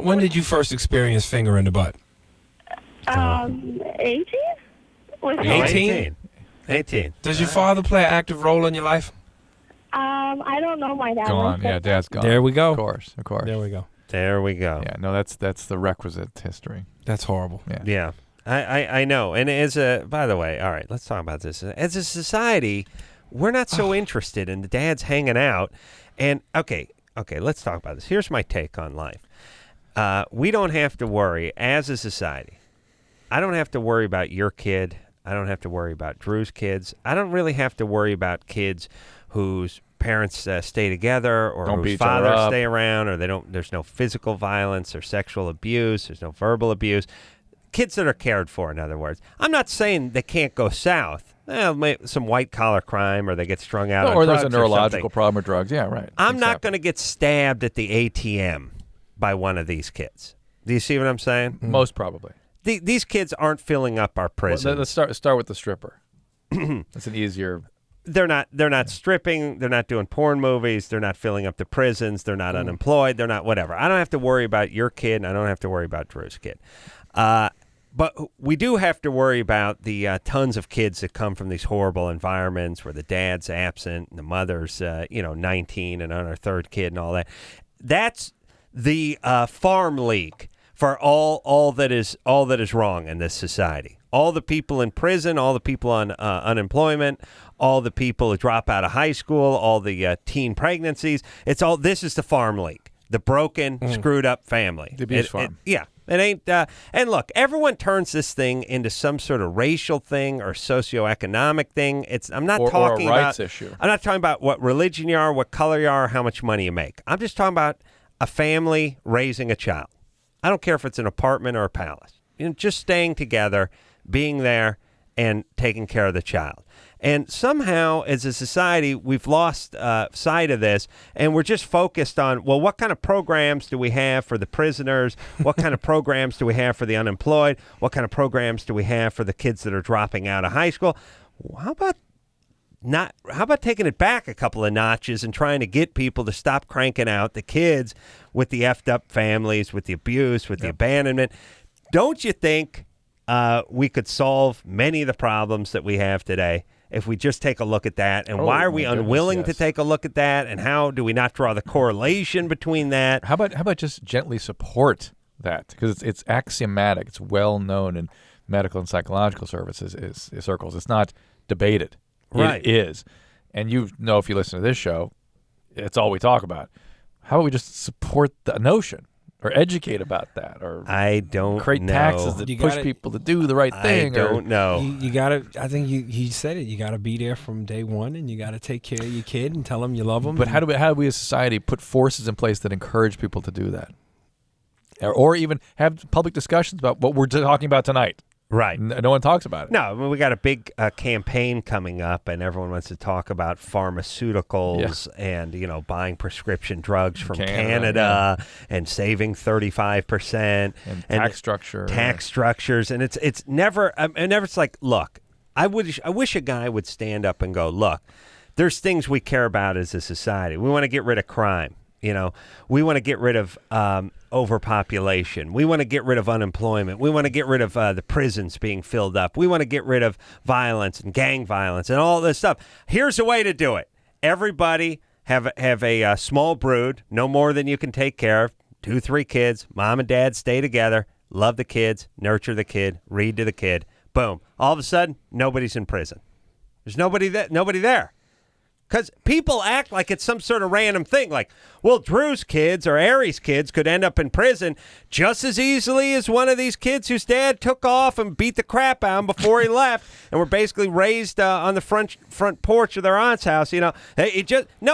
When did you first experience finger in the butt? 18? 18. Does your father play an active role in your life? I don't know my dad. Gone. Yeah, Dad's gone. There we go. Of course. There we go. There we go. Yeah, no, that's the requisite history. That's horrible. Yeah. I know. And by the way, all right, let's talk about this. As a society, we're not so interested in the dads hanging out. And okay, let's talk about this. Here's my take on life. We don't have to worry as a society. I don't have to worry about your kid. I don't have to worry about Drew's kids. I don't really have to worry about kids whose parents stay together or whose fathers stay around, or there's no physical violence or sexual abuse. There's no verbal abuse. Kids that are cared for, in other words. I'm not saying they can't go south. Some white-collar crime, or they get strung out on drugs, or there's a neurological problem or drugs. Yeah, right. I'm not going to get stabbed at the ATM by one of these kids. Do you see what I'm saying? Most probably. These kids aren't filling up our prisons. Well, let's start with the stripper. That's an easier. They're not stripping. They're not doing porn movies. They're not filling up the prisons. They're not unemployed. They're not whatever. I don't have to worry about your kid, and I don't have to worry about Drew's kid. But we do have to worry about the tons of kids that come from these horrible environments where the dad's absent and the mother's 19 and on her third kid and all that. That's the farm league for all that is wrong in this society. All the people in prison, all the people on unemployment, all the people who drop out of high school, all the teen pregnancies. This is the farm league, the broken, screwed up family. The abuse farm. It ain't. And look, everyone turns this thing into some sort of racial thing or socioeconomic thing. I'm not talking or a rights about issue. I'm not talking about what religion you are, what color you are, or how much money you make. I'm just talking about a family raising a child. I don't care if it's an apartment or a palace. Just staying together, being there, and taking care of the child. And somehow, as a society, we've lost sight of this, and we're just focused on, well, what kind of programs do we have for the prisoners? What kind of programs do we have for the unemployed? What kind of programs do we have for the kids that are dropping out of high school? How about taking it back a couple of notches and trying to get people to stop cranking out the kids with the effed up families, with the abuse, with the abandonment? Don't you think we could solve many of the problems that we have today if we just take a look at that? And why are we unwilling to take a look at that? And how do we not draw the correlation between that? How about just gently support that? Because it's axiomatic. It's well known in medical and psychological services circles. It's not debated. Right. It is. And if you listen to this show, it's all we talk about. How about we just support the notion? Or educate about that, or I don't create know. taxes that push people to do the right thing. I don't know. You gotta. I think he said it. You gotta be there from day one, and you gotta take care of your kid and tell him you love him. But how do we as a society put forces in place that encourage people to do that, or even have public discussions about what we're talking about tonight? Right. No one talks about it. No, I mean, we got a big campaign coming up, and everyone wants to talk about pharmaceuticals and, buying prescription drugs from Canada and saving 35%. And tax structure. Tax structures. And it's never, it's like, look, I wish a guy would stand up and go, look, there's things we care about as a society. We want to get rid of crime. We want to get rid of overpopulation. We want to get rid of unemployment. We want to get rid of the prisons being filled up. We want to get rid of violence and gang violence and all this stuff. Here's a way to do it. Everybody have a small brood, no more than you can take care of. 2, 3 kids. Mom and dad stay together. Love the kids. Nurture the kid. Read to the kid. Boom. All of a sudden, nobody's in prison. There's nobody there. Because people act like it's some sort of random thing. Like, well, Drew's kids or Aries' kids could end up in prison just as easily as one of these kids whose dad took off and beat the crap out of him before he left and were basically raised on the front porch of their aunt's house. No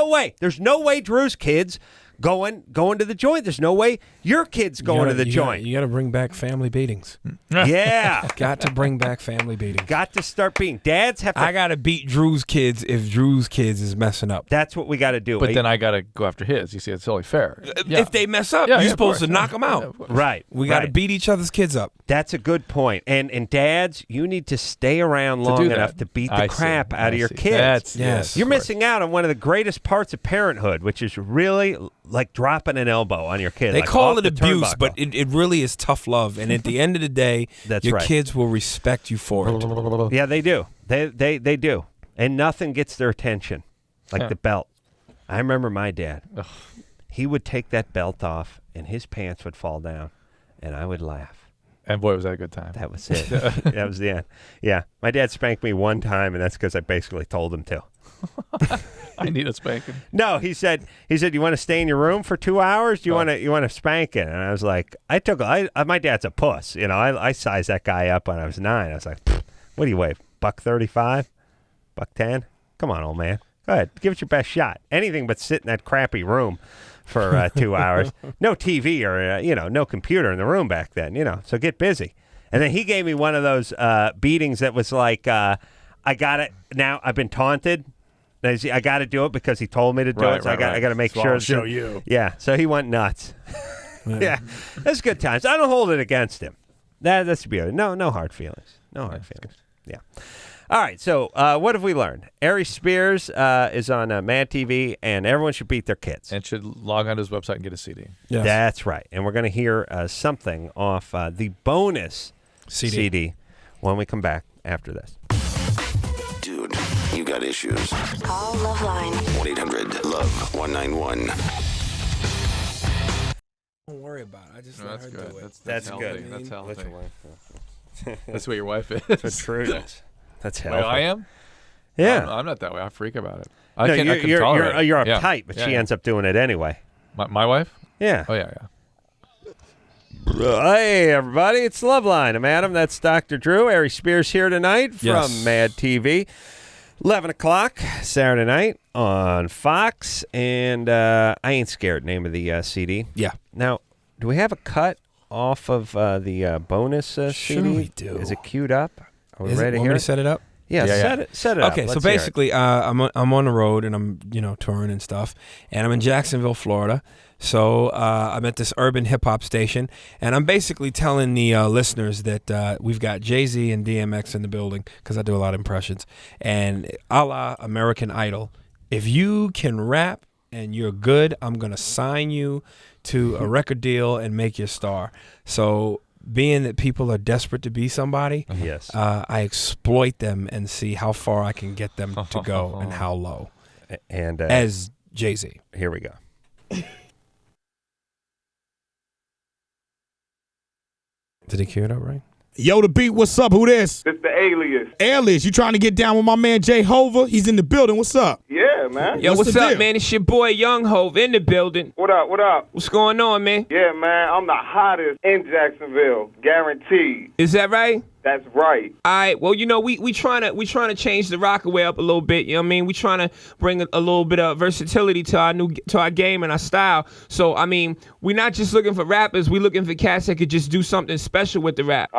way. There's no way Drew's kids going to the joint. There's no way your kid's going to the joint. You got to bring back family beatings. Yeah. Got to bring back family beatings. Got to start beating. Dads have to. I got to beat Drew's kids if Drew's kids is messing up. That's what we got to do. But then I got to go after his. You see, it's only fair. If they mess up, you're supposed to knock them out. Right. We got to beat each other's kids up. That's a good point. And dads, you need to stay around long enough to beat the crap out of your kids. You're missing out on one of the greatest parts of parenthood, which is really like dropping an elbow on your kid. They call it abuse, but it really is tough love. And at the end of the day, your kids will respect you for it. Yeah, they do. They do. And nothing gets their attention like the belt. I remember my dad. Ugh. He would take that belt off, and his pants would fall down, and I would laugh. And boy, was that a good time. That was it. That was the end. Yeah. My dad spanked me one time, and that's because I basically told him to. I need a spanking. No, he said, you want to stay in your room for 2 hours? Do you want to spank it? And I was like, my dad's a puss. I sized that guy up when I was 9. I was like, what do you weigh? $135? $110? Come on, old man. Go ahead. Give it your best shot. Anything but sit in that crappy room for 2 hours. No TV or, no computer in the room back then, so get busy. And then he gave me one of those beatings that was like, I got it. Now I've been taunted. I got to do it because he told me to do it. So I got to make sure. I'll show you. Yeah. So he went nuts. Yeah. That's good times. I don't hold it against him. That's beautiful. No hard feelings. No hard feelings. Yeah. All right. So what have we learned? Aries Spears is on Mad TV, and everyone should beat their kids. And should log onto his website and get a CD. Yes. That's right. And we're going to hear something off the bonus CD when we come back after this. Dude, you got issues. Call LoveLine. 1-800-LOVE-191. Don't worry about it. I just let her do it. That's healthy. good. That's healthy. That's your wife. That's what your wife is. That's true. That's healthy. Well, I am? Yeah. I'm not that way. I freak about it. You're uptight, but Yeah. she ends up doing it anyway. My wife? Yeah. Oh, yeah. Hey, everybody. It's LoveLine. I'm Adam. That's Dr. Drew. Aries Spears here tonight from Mad TV. 11 o'clock Saturday night on Fox. And I Ain't Scared, name of the CD. Yeah. Now, do we have a cut off of the bonus CD? Sure we do. Is it queued up? Are we ready to Want hear me it? to set it up? Yeah, set it up. Okay, so Let's hear it. basically, I'm on the road and I'm touring and stuff, and I'm in Jacksonville, Florida. So I'm at this urban hip hop station, and I'm basically telling the listeners that we've got Jay-Z and DMX in the building because I do a lot of impressions, and a la American Idol, if you can rap and you're good, I'm gonna sign you to a record deal and make you a star. So, being that people are desperate to be somebody, yes, I exploit them and see how far I can get them to go and how low. And as Jay-Z. Here we go. Did he cue it up right? Yo, the beat, what's up? Who this? It's the Alias. Alias, you trying to get down with my man Jay Hova? He's in the building. What's up? Yeah, man. Yo, what's the up, deal? man? It's your boy Young Hov in the building. What up, what up? What's going on, man? Yeah, man, I'm the hottest in Jacksonville. Guaranteed. Is that right? That's right. All right. Well, you know, we trying to change the Rockaway up a little bit. You know what I mean? We trying to bring a little bit of versatility to our game and our style. So I mean, we're not just looking for rappers. We looking for cats that could just do something special with the rap.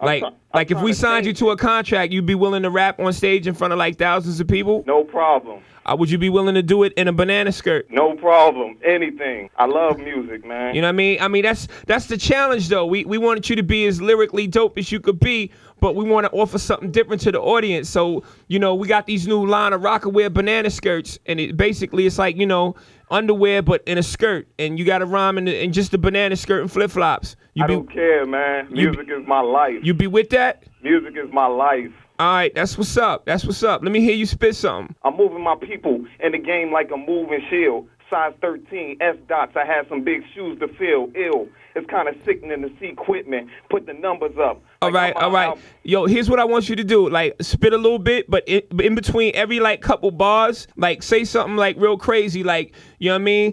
Like if we signed you to a contract, you'd be willing to rap on stage in front of like thousands of people? No problem. Would you be willing to do it in a banana skirt? No problem. Anything. I love music, man. You know what I mean? I mean, that's the challenge, though. We wanted you to be as lyrically dope as you could be, but we want to offer something different to the audience. So, you know, we got these new line of Rockaway banana skirts, and it's like, you know, underwear but in a skirt, and you got to rhyme in just a banana skirt and flip-flops. I don't care, man. Music is my life. You be with that? Music is my life. All right, that's what's up. That's what's up. Let me hear you spit something. I'm moving my people in the game like a moving shield. Size 13, S dots. I had some big shoes to fill. Ill. It's kind of sickening to see equipment. Put the numbers up. All right. Yo, here's what I want you to do. Like, spit a little bit, but in between every like couple bars, like say something like real crazy, like, you know what I mean?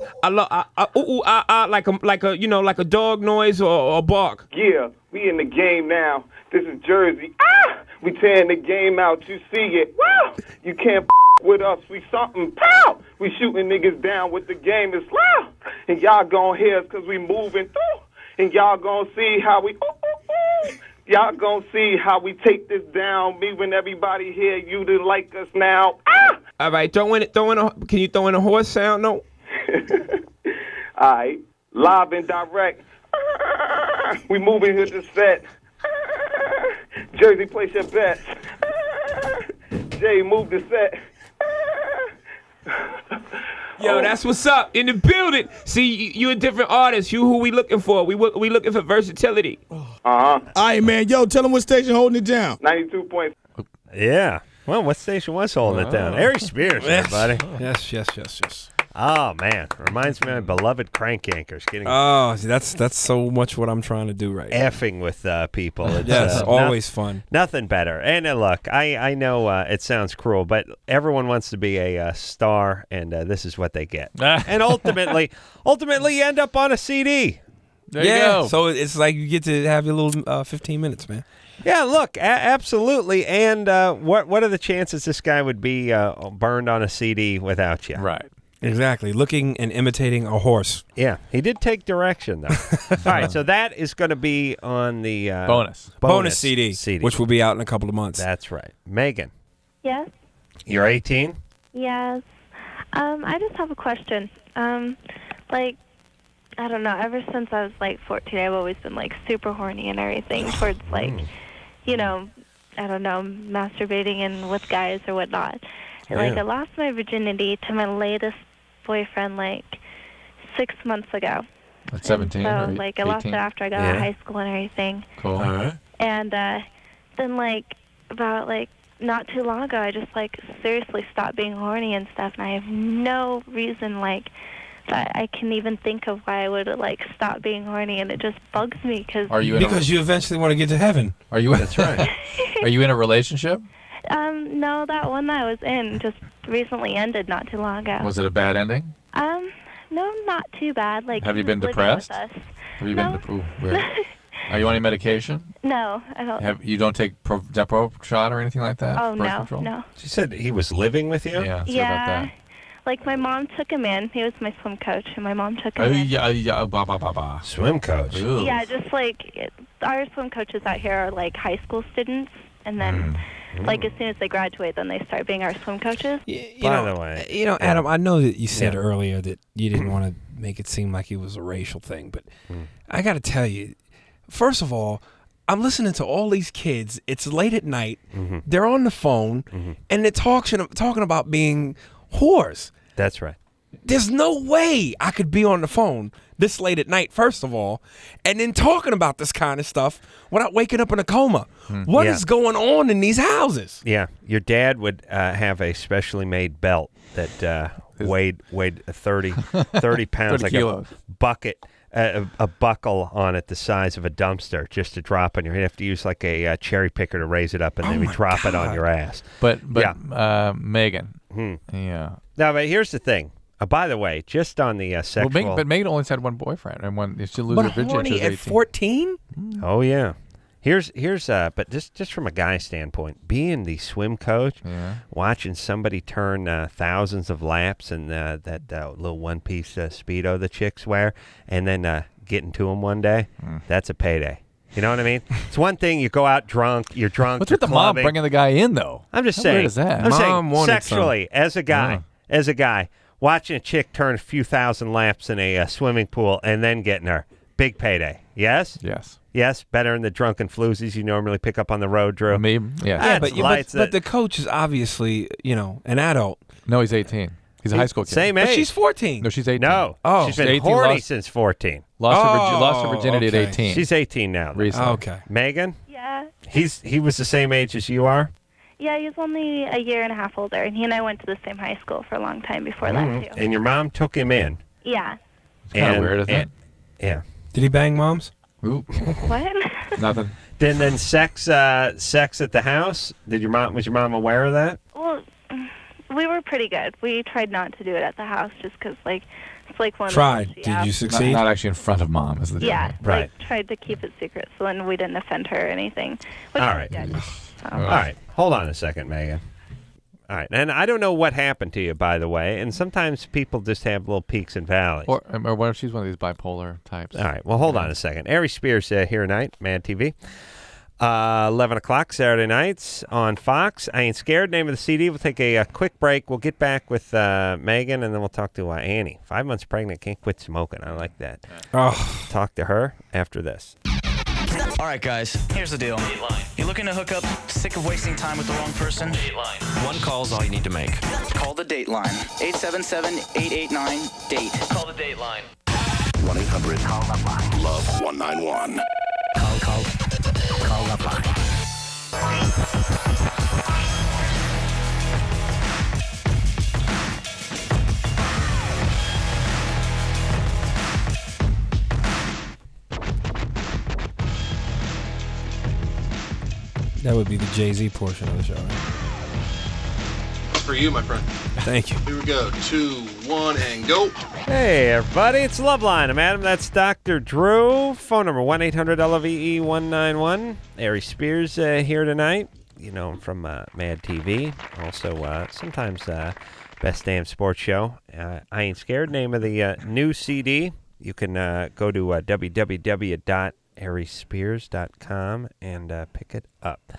Like a you know, like a dog noise or a bark. Yeah, we in the game now. This is Jersey. We tearing the game out. You see it. Wow. You can't with us. We something. Pow. We shooting niggas down with the game. It's loud. And y'all gon' hear us because we moving through. And y'all gon' see how we. Y'all gon' see how we take this down. Me when everybody hear you to like us now. All right. Can you throw in a horse sound? No. All right. Live and direct. We moving here to set. Jersey, place your bets. Jay, move the set. Yo, that's what's up in the building. See, you a different artist. You who we looking for? We looking for versatility. All right, man. Yo, tell them what station holding it down. 92.5. Yeah. Well, what station was holding it down? Aries Spears, everybody. Yes. Oh, man. Reminds me of my beloved Crank Anchors. That's so much what I'm trying to do right now. Effing with people. It's, yes, always fun. Nothing better. And look, I know it sounds cruel, but everyone wants to be a star, and this is what they get. And ultimately, you end up on a CD. There you go. So it's like you get to have your little 15 minutes, man. Yeah, look, absolutely. And what are the chances this guy would be burned on a CD without you? Right. Exactly. Looking and imitating a horse. Yeah, he did take direction, though. All right, so that is going to be on the bonus CD, which will be out in a couple of months. That's right. Megan. Yes? You're 18? Yes. I just have a question. Like, I don't know, ever since I was, like, 14, I've always been, like, super horny and everything towards, like, you know, I don't know, masturbating and with guys or whatnot. And, like, I lost my virginity to my latest boyfriend, like, 6 months ago. At 17 so, or 18? like, I lost it after I got out of high school and everything. Cool. All right. And then, like, about, like, not too long ago, I just, like, seriously stopped being horny and stuff, and I have no reason, like, that I can even think of why I would, like, stop being horny, and it just bugs me because you eventually want to get to heaven. That's right. Are you in a relationship? No, that one that I was in just recently ended not too long ago. Was it a bad ending? No, not too bad. Like, have you been depressed? Have you been? Weird. Are you on any medication? No, I don't. You don't take Depo shot or anything like that? Oh, birth control? No. She said he was living with you? Yeah. Yeah. About that. Like, my mom took him in. He was my swim coach, and my mom took him in. Swim coach? Ooh. Yeah, just like our swim coaches out here are like high school students, and then like as soon as they graduate, then they start being our swim coaches. By the way, Adam, I know that you said earlier that you didn't want to make it seem like it was a racial thing, but I got to tell you, first of all, I'm listening to all these kids. It's late at night. They're on the phone, and they're talking about being whores. That's right. There's no way I could be on the phone this late at night, first of all, and then talking about this kind of stuff without waking up in a coma. What is going on in these houses? Yeah, your dad would have a specially made belt that weighed 30 pounds, like kilos. a bucket, a buckle on it the size of a dumpster, just to drop on your head. You have to use like a cherry picker to raise it up, and then we drop it on your ass. But Megan. Yeah. Now, but here's the thing. By the way, just on the sexual... Well, but Megan only had one boyfriend, and she lose her virginity. Horny at 14? Oh, yeah. Here's but just from a guy standpoint, being the swim coach, watching somebody turn thousands of laps in that little one-piece Speedo the chicks wear, and then getting to them one day, that's a payday. You know what I mean? It's one thing you go out drunk, you're drunk. What's with the mom bringing the guy in though? I'm just How saying. weird is that? I'm Mom saying sexually, as a guy, watching a chick turn a few thousand laps in a swimming pool and then getting her, big payday. Yes. Yes, better than the drunken floozies you normally pick up on the road, Drew. Maybe, Yeah, but the coach is obviously, an adult. No, he's 18. He's a high school kid. Same age. But she's 14. No, she's 18. No. Oh. She's been 18, horny since 14. Lost her virginity at 18. She's 18 now. Recently. Okay. Megan? Yeah. He was the same age as you are? Yeah, he's only a year and a half older, and he and I went to the same high school for a long time before that, too. And your mom took him in? Yeah. It's kind of weird, isn't it? Yeah. Did he bang moms? Ooh. What? Nothing. Then sex at the house? Was your mom aware of that? Well, we were pretty good. We tried not to do it at the house just because, it's like one Tried. of the Did you succeed? Not actually in front of mom, is the deal. Yeah. Right. Tried to keep it secret so then we didn't offend her or anything. All right. All right. Hold on a second, Megan. All right. And I don't know what happened to you, by the way. And sometimes people just have little peaks and valleys. Or what if she's one of these bipolar types? All right. Well, hold on a second. Aries Spears here tonight, Mad TV. 11 o'clock Saturday nights on Fox. I Ain't Scared, name of the CD. We'll take a quick break. We'll get back with Megan, and then we'll talk to Annie. 5 months pregnant, can't quit smoking. I like that. Oh. Talk to her after this. All right, guys, here's the deal. You looking to hook up, sick of wasting time with the wrong person? Dateline. One call's all you need to make. Call the Dateline. 877-889-DATE. Call the Dateline. 1-800-LOVE-191. Call LoveLine. That would be the Jay-Z portion of the show, right? For you, my friend. Thank you. Here we go. 2, 1, and go. Hey, everybody. It's LoveLine. I'm Adam. That's Dr. Drew. Phone number 1-800-LOVE-191. Aries Spears here tonight. You know him from Mad TV. Also, sometimes Best Damn Sports Show. I Ain't Scared, name of the new CD. You can go to www.ariesspears.com and pick it up.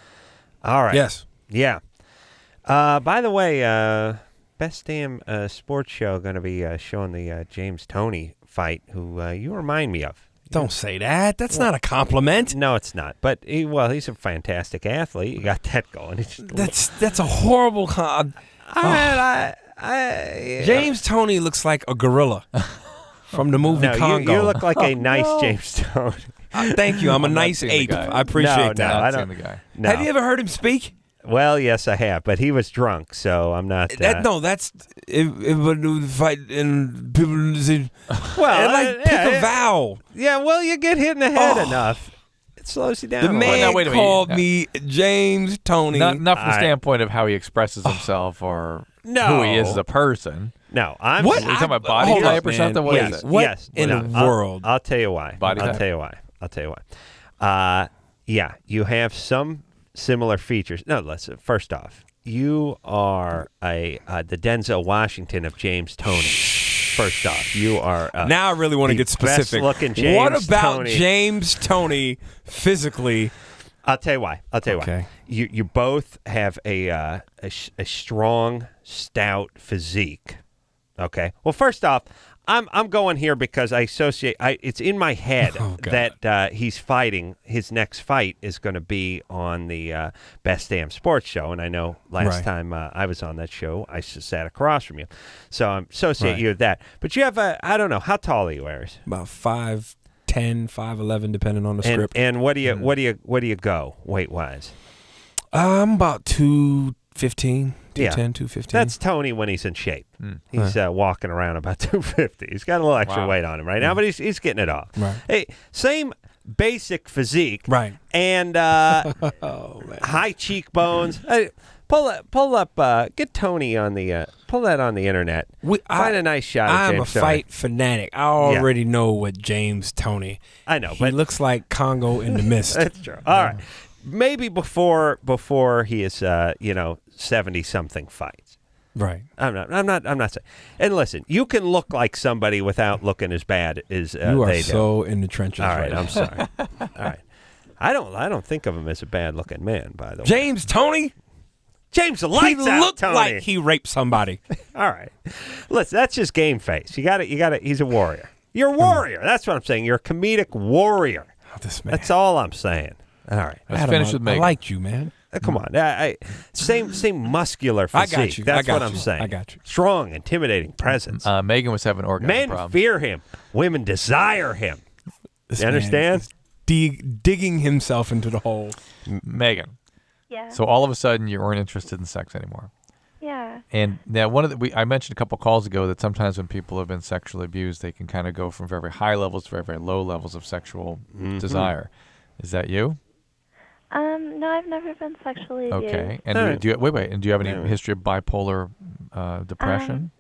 All right. Yes. Yeah. By the way, Best Damn Sports Show going to be showing the James Toney fight, who you remind me of. Don't say that. That's not a compliment. No, it's not. But he's a fantastic athlete. You got that going. That's a horrible James Toney looks like a gorilla from the movie Congo. You look like a nice James Toney. Thank you. I'm a nice ape. I appreciate that. I don't. No. Have you ever heard him speak? Well, yes, I have, but he was drunk, so I'm not. That's if fight and people say, pick a vowel. Yeah, well, you get hit in the head enough, it slows you down. The man called me James Toney. Not from the standpoint of how he expresses himself or who he is as a person. No, are you talking about body type or something? What is it? What in the world? I'll tell you why. I'll tell you why. Yeah, you have some similar features. No, listen. First off, you are the Denzel Washington of James Toney. First off, you are now I really want to get specific. Best-looking James what about Toney. James Toney physically? I'll tell you why. Why. You both have a strong, stout physique. Okay. Well, first off, I'm going here because I associate. It's in my head that he's fighting. His next fight is going to be on the Best Damn Sports Show, and I know last time I was on that show, I sat across from you, so I'm associate you with that. But you have I don't know, how tall are you, Aries? About 5'10", 5'11", depending on the script. And what do you go weight wise? I'm about 215. 210, 215. That's Tony when he's in shape. He's walking around about 250. He's got a little extra weight on him right now, but he's getting it off. Right. Hey, same basic physique. Right. And high cheekbones. Pull up. Get Tony on the pull that on the internet. Find a nice shot. I'm James a fight Toney. fanatic. I already know what James Toney. I know, he looks like Congo in the mist. That's true. All right, maybe before he is 70-something fights. Right. I'm not saying. And listen, you can look like somebody without looking as bad as you are they so do. in the trenches. All right, now. I'm sorry. All right, I don't think of him as a bad-looking man, by the way. James Toney. James lights he out looked Toney. like he raped somebody. All right, listen, that's just game face. You got to. He's a warrior. You're a warrior. That's what I'm saying. You're a comedic warrior. Oh, this man. That's all I'm saying. All right, let's finish with Megan. I liked you, man. Come on, same muscular physique. I got you. That's what you. I'm saying. I got you. Strong, intimidating presence. Megan was having orgasm Men problems. fear him. Women desire him. This you understand? Digging himself into the hole. Megan. Yeah. So all of a sudden you weren't interested in sex anymore. Yeah. And now I mentioned a couple calls ago that sometimes when people have been sexually abused, they can kind of go from very, very high levels to very, very low levels of sexual desire. Is that you? No, I've never been sexually abused. Okay. And do you have any history of bipolar depression?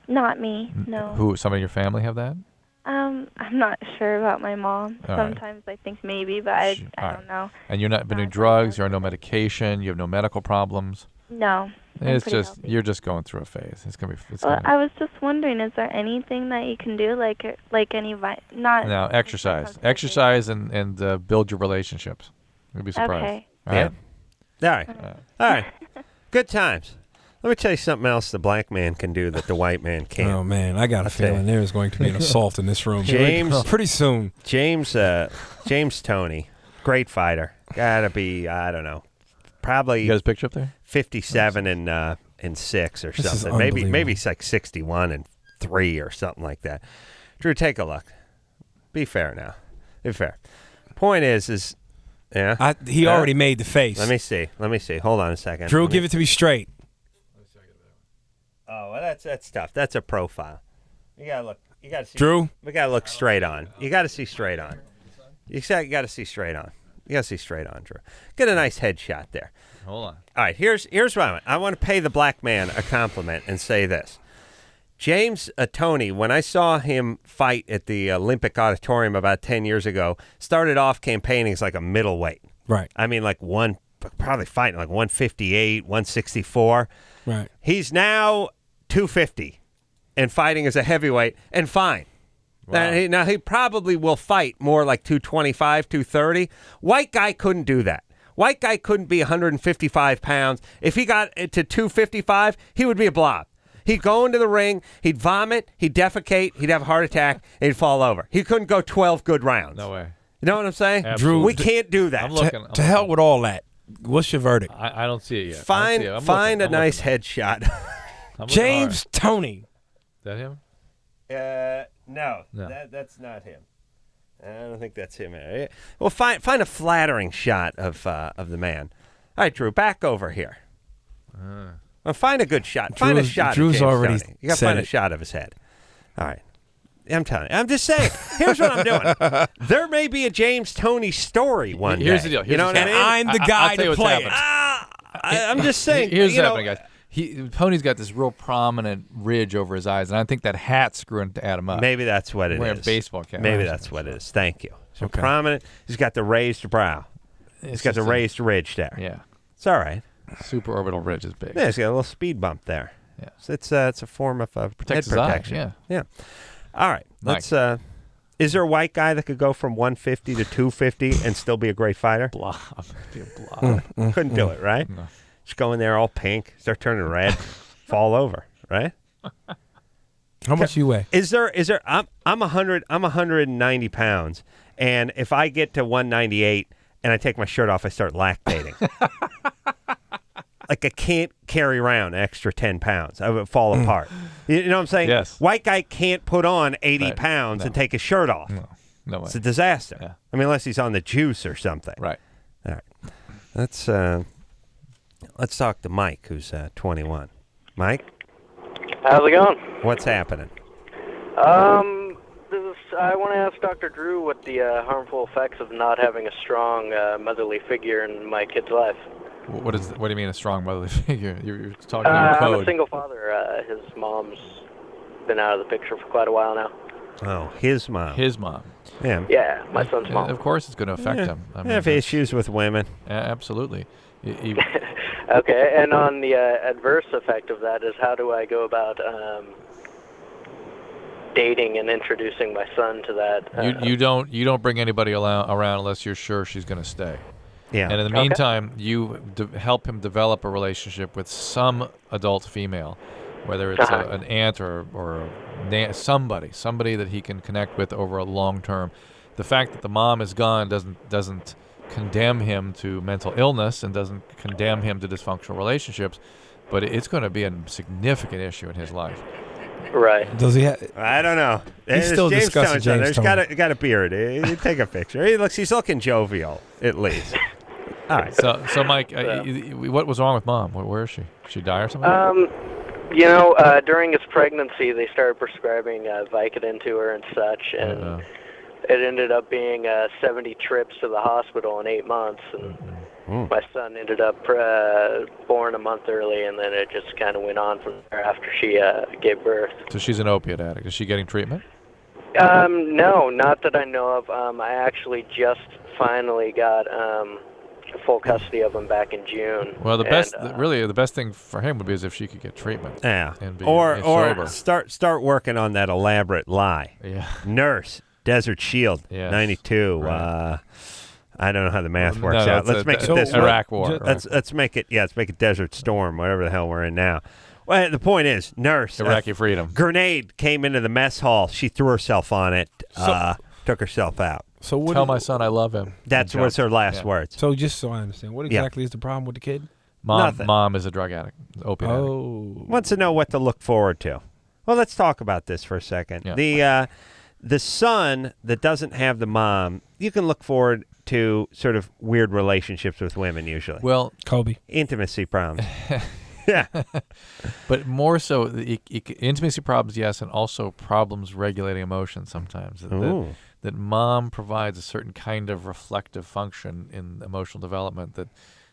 Not me, no. Who? Some of your family have that? I'm not sure about my mom. All right. Sometimes I think maybe, but I don't know. And you're not been doing drugs, you're on no medication, you have no medical problems? No. It's just you're just going through a phase. It's gonna be. I was just wondering, is there anything that you can do, like any not? No, exercise, and build your relationships. You'll be surprised. Okay. All right. All right. Good times. Let me tell you something else the black man can do that the white man can't. Oh man, I got a feeling there's going to be an assault in this room. James, pretty soon. James Toney, great fighter. Gotta be, I don't know, probably. You got his picture up there? 57 and 6 or This something. is Maybe it's like 61 and 3 or something like that. Drew, take a look. Be fair now. Be fair. Point is yeah. He already made the face. Let me see. Hold on a second. Drew, give it to me straight. Oh, well, that's tough. That's a profile. You gotta look. You gotta see. Drew, we gotta look straight on. You gotta see straight on. You gotta see straight on. You gotta see straight on, Drew. Get a nice headshot there. Hold on. All right. Here's what I want. I want to pay the black man a compliment and say this. James Toney, when I saw him fight at the Olympic Auditorium about 10 years ago, started off campaigning as like a middleweight. Right. I mean, probably fighting like 158, 164. Right. He's now 250 and fighting as a heavyweight and fine. Wow. Now, he probably will fight more like 225, 230. White guy couldn't do that. White guy couldn't be 155 pounds. If he got to 255, he would be a blob. He'd go into the ring, he'd vomit, he'd defecate, he'd have a heart attack, and he'd fall over. He couldn't go 12 good rounds. No way. You know what I'm saying? Absolutely. Drew, we can't do that. I'm looking. To hell with all that. What's your verdict? I don't see it yet. Find a nice headshot. James Toney. Is that him? No. That's not him. I don't think that's him. Well, find a flattering shot of the man. All right, Drew, back over here. Well, find a good shot. Find a shot. Drew's of James already Toney. You got to find a shot of his head. All right. I'm telling you. I'm just saying. Here's what I'm doing. There may be a James Toney story one day. Here's the deal. You know what I mean? I'm the guy to play it. I'm just saying. Here's what's happening, guys. Toney's got this real prominent ridge over his eyes, and I think that hat's screwing to add him up. Maybe that's what it is. Wearing a baseball cap. Maybe that's what it is. Thank you. So prominent. He's got the raised brow. He's got the raised ridge there. Yeah. It's all right. Supraorbital ridge is big. Yeah, he's got a little speed bump there. Yeah. So it's a form of head protection. Yeah. All right. Let's. Is there a white guy that could go from 150 to 250 and still be a great fighter? Blob. Be a blob. Couldn't do it, right? No. Just go in there all pink, start turning red, fall over, right? How much you weigh? Is there? I'm 100. I'm 190 pounds, and if I get to 198 and I take my shirt off, I start lactating. Like I can't carry around an extra 10 pounds. I would fall apart. You know what I'm saying? Yes. White guy can't put on 80 pounds and take his shirt off. No way. It's a disaster. Yeah. I mean, unless he's on the juice or something. Right. All right. Let's talk to Mike, who's 21. Mike? How's it going? What's happening? I want to ask Dr. Drew what the harmful effects of not having a strong motherly figure in my kid's life. What do you mean a strong motherly figure? You're talking in code. I'm a single father. his mom's been out of the picture for quite a while now. Oh, his mom. His mom. Yeah. Yeah, my son's mom. Of course, it's going to affect him. I mean, have issues with women. Absolutely. Okay, and on the adverse effect of that is how do I go about dating and introducing my son to that? You don't bring anybody around unless you're sure she's going to stay. Yeah. And in the meantime, you help him develop a relationship with some adult female, whether it's an aunt or somebody that he can connect with over a long term. The fact that the mom is gone doesn't condemn him to mental illness and doesn't condemn him to dysfunctional relationships, but it's going to be a significant issue in his life. Right. Does he? I don't know. He's still discussing James He's got a beard. Take a picture. He's looking jovial at least. All right. So Mike, what was wrong with Mom? Where is she? Did she die or something? During his pregnancy, they started prescribing Vicodin to her and such, and it ended up being 70 trips to the hospital in 8 months, and my son ended up born a month early, and then it just kind of went on from there after she gave birth. So she's an opiate addict. Is she getting treatment? No, not that I know of. I actually just finally got full custody of him back in June. Well, the best thing for him would be as if she could get treatment. Yeah. And be or sober. start working on that elaborate lie. Yeah. Nurse, Desert Shield, Yes. 92. Right. I don't know how the math works out. Let's make it this Iraq War. Let's make it. Yeah, let's make it Desert Storm, whatever the hell we're in now. Well, the point is, nurse, Iraqi freedom. Grenade came into the mess hall. She threw herself on it. Took herself out. So tell my son I love him. That's what's her last words. So just so I understand, what exactly is the problem with the kid? Mom is a drug addict, opiate addict. Wants to know what to look forward to. Well, let's talk about this for a second. Yeah. The son that doesn't have the mom, you can look forward to sort of weird relationships with women usually. Well, Kobe. Intimacy problems. Yeah. But more so, intimacy problems, yes, and also problems regulating emotions sometimes. That mom provides a certain kind of reflective function in emotional development that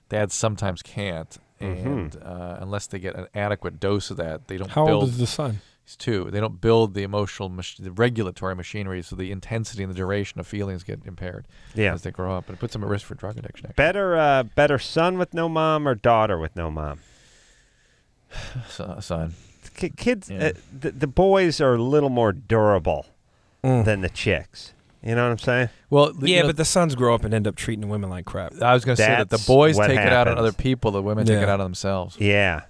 dads sometimes can't. And unless they get an adequate dose of that, they don't How build. old is the son? He's 2. They don't build the emotional, the regulatory machinery, so the intensity and the duration of feelings get impaired as they grow up. And it puts them at risk for drug addiction. Actually. Better son with no mom or daughter with no mom? Son. Kids, the boys are a little more durable than the chicks. You know what I'm saying? Well, but the sons grow up and end up treating the women like crap. I was going to say that the boys take it out on other people, the women take it out on themselves. Yeah.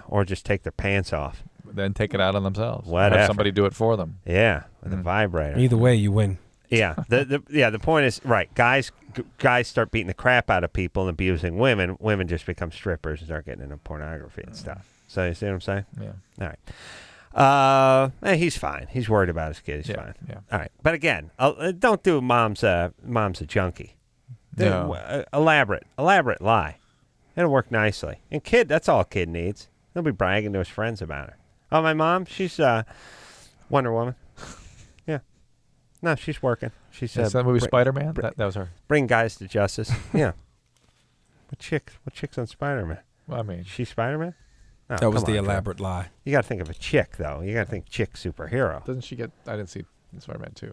Or just take their pants off. Then take it out on themselves. Whatever. Have somebody do it for them. Yeah, with a vibrator. Either way, you win. Yeah. The point is, right, guys start beating the crap out of people and abusing women. Women just become strippers and start getting into pornography and stuff. So you see what I'm saying? Yeah. All right. He's fine. He's worried about his kid. He's fine. Yeah. All right. But again, don't do mom's a junkie. No. Elaborate lie. It'll work nicely. And kid, that's all a kid needs. He'll be bragging to his friends about her. Oh, my mom, she's Wonder Woman. Yeah. No, she's working. She's that movie Spider-Man? That was her. Bring guys to justice. Yeah. What chick's on Spider-Man? Well, I mean, she's Spider-Man? Oh, that was the elaborate lie. You got to think of a chick, though. You got to think chick superhero. Doesn't she get? I didn't see Spider-Man 2.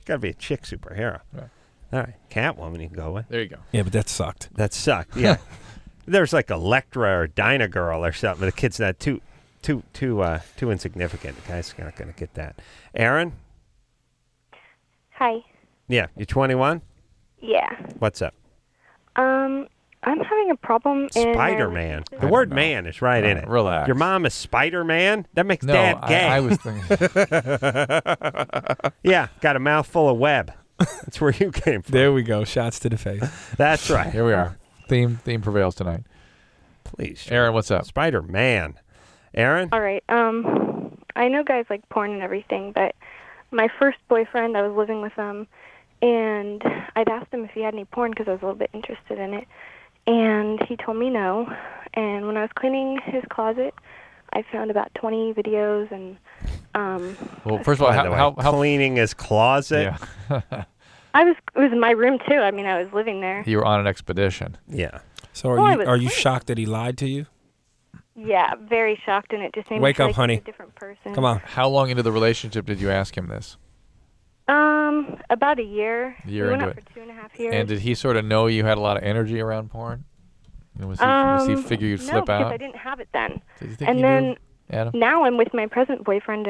Got to be a chick superhero. Right. All right, Catwoman you can go with. There you go. Yeah, but that sucked. Yeah. There's like Elektra or Dyna Girl or something. The kid's not too insignificant. The guy's not going to get that. Aaron? Hi. Yeah, you're 21? Yeah. What's up? I'm having a problem. Spider-Man. The word "man" is right in it. Relax. Your mom is Spider-Man? That makes Dad gay. I was thinking. Yeah, got a mouthful of web. That's where you came from. There we go. Shots to the face. That's right. Here we are. Theme prevails tonight. Please. Aaron, what's up? Spider-Man. Aaron? All right. I know guys like porn and everything, but my first boyfriend, I was living with him, and I'd asked him if he had any porn because I was a little bit interested in it. And he told me no. And when I was cleaning his closet, I found about 20 videos and. Well, first of all, how cleaning his closet? Yeah. It was in my room too. I mean, I was living there. You were on an expedition. Yeah. So are you shocked that he lied to you? Yeah, very shocked, and it just made me Wake feel up, like honey. he's a different person. Come on. How long into the relationship did you ask him this? About a year. A year we went into out it. for 2.5 years. And did he sort of know you had a lot of energy around porn? Was he figure you'd no, slip because out? I didn't have it then. Did you think And he then knew, Adam? now I'm with my present boyfriend,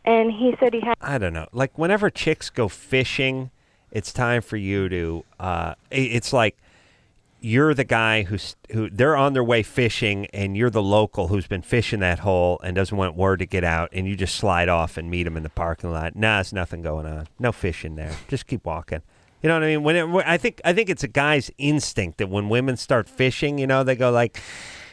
and he said he had. I don't know. Like whenever chicks go fishing, it's time for you to. It's like you're the guy who they're on their way fishing, and you're the local who's been fishing that hole and doesn't want word to get out, and you just slide off and meet them in the parking lot. Nah, there's nothing going on. No fishing there. Just keep walking. You know what I mean? I think it's a guy's instinct that when women start fishing, they go like,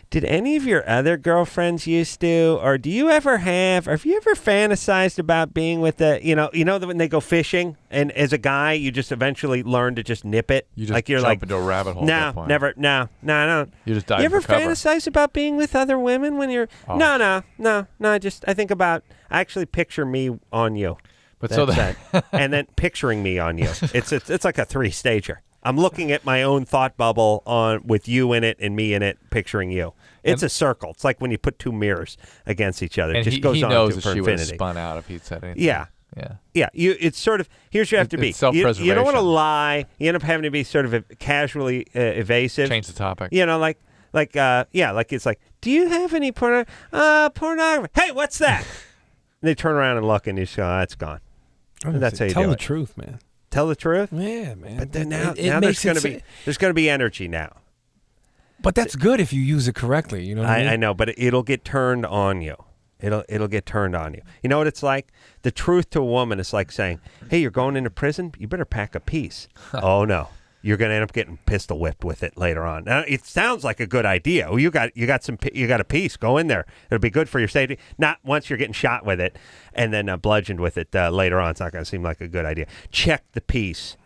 did any of your other girlfriends used to, or do you ever have, or have you ever fantasized about being with that when they go fishing, and as a guy, you just eventually learn to just nip it. You just like you're jump into a rabbit hole. No, at that point. never, no, I don't. You just dive You ever for cover. fantasize about being with other women when you're? Oh. No. I actually picture me on you. But That's so it. And then picturing me on you. It's like a 3-stager. I'm looking at my own thought bubble with you in it and me in it, picturing you. It's a circle. It's like when you put two mirrors against each other. It just goes he on knows to, that for she would have infinity. spun out if he'd said anything. Yeah. It's sort of, here's what you have to be. It's self-preservation. You don't want to lie. You end up having to be sort of casually evasive. Change the topic. It's like, do you have any pornography? Hey, what's that? And they turn around and look, and you just go, oh, it's gone. And that's how you Tell do the it. truth, man. Tell the truth? Yeah, man. But then now makes there's going to be energy now. But that's good if you use it correctly. You know what I mean? I know, but it'll get turned on you. It'll get turned on you. You know what it's like? The truth to a woman is like saying, hey, you're going into prison? You better pack a piece. Oh, no. You're going to end up getting pistol whipped with it later on. Now, it sounds like a good idea. Oh, you got a piece. Go in there. It'll be good for your safety. Not once you're getting shot with it and then bludgeoned with it later on. It's not going to seem like a good idea. Check the piece.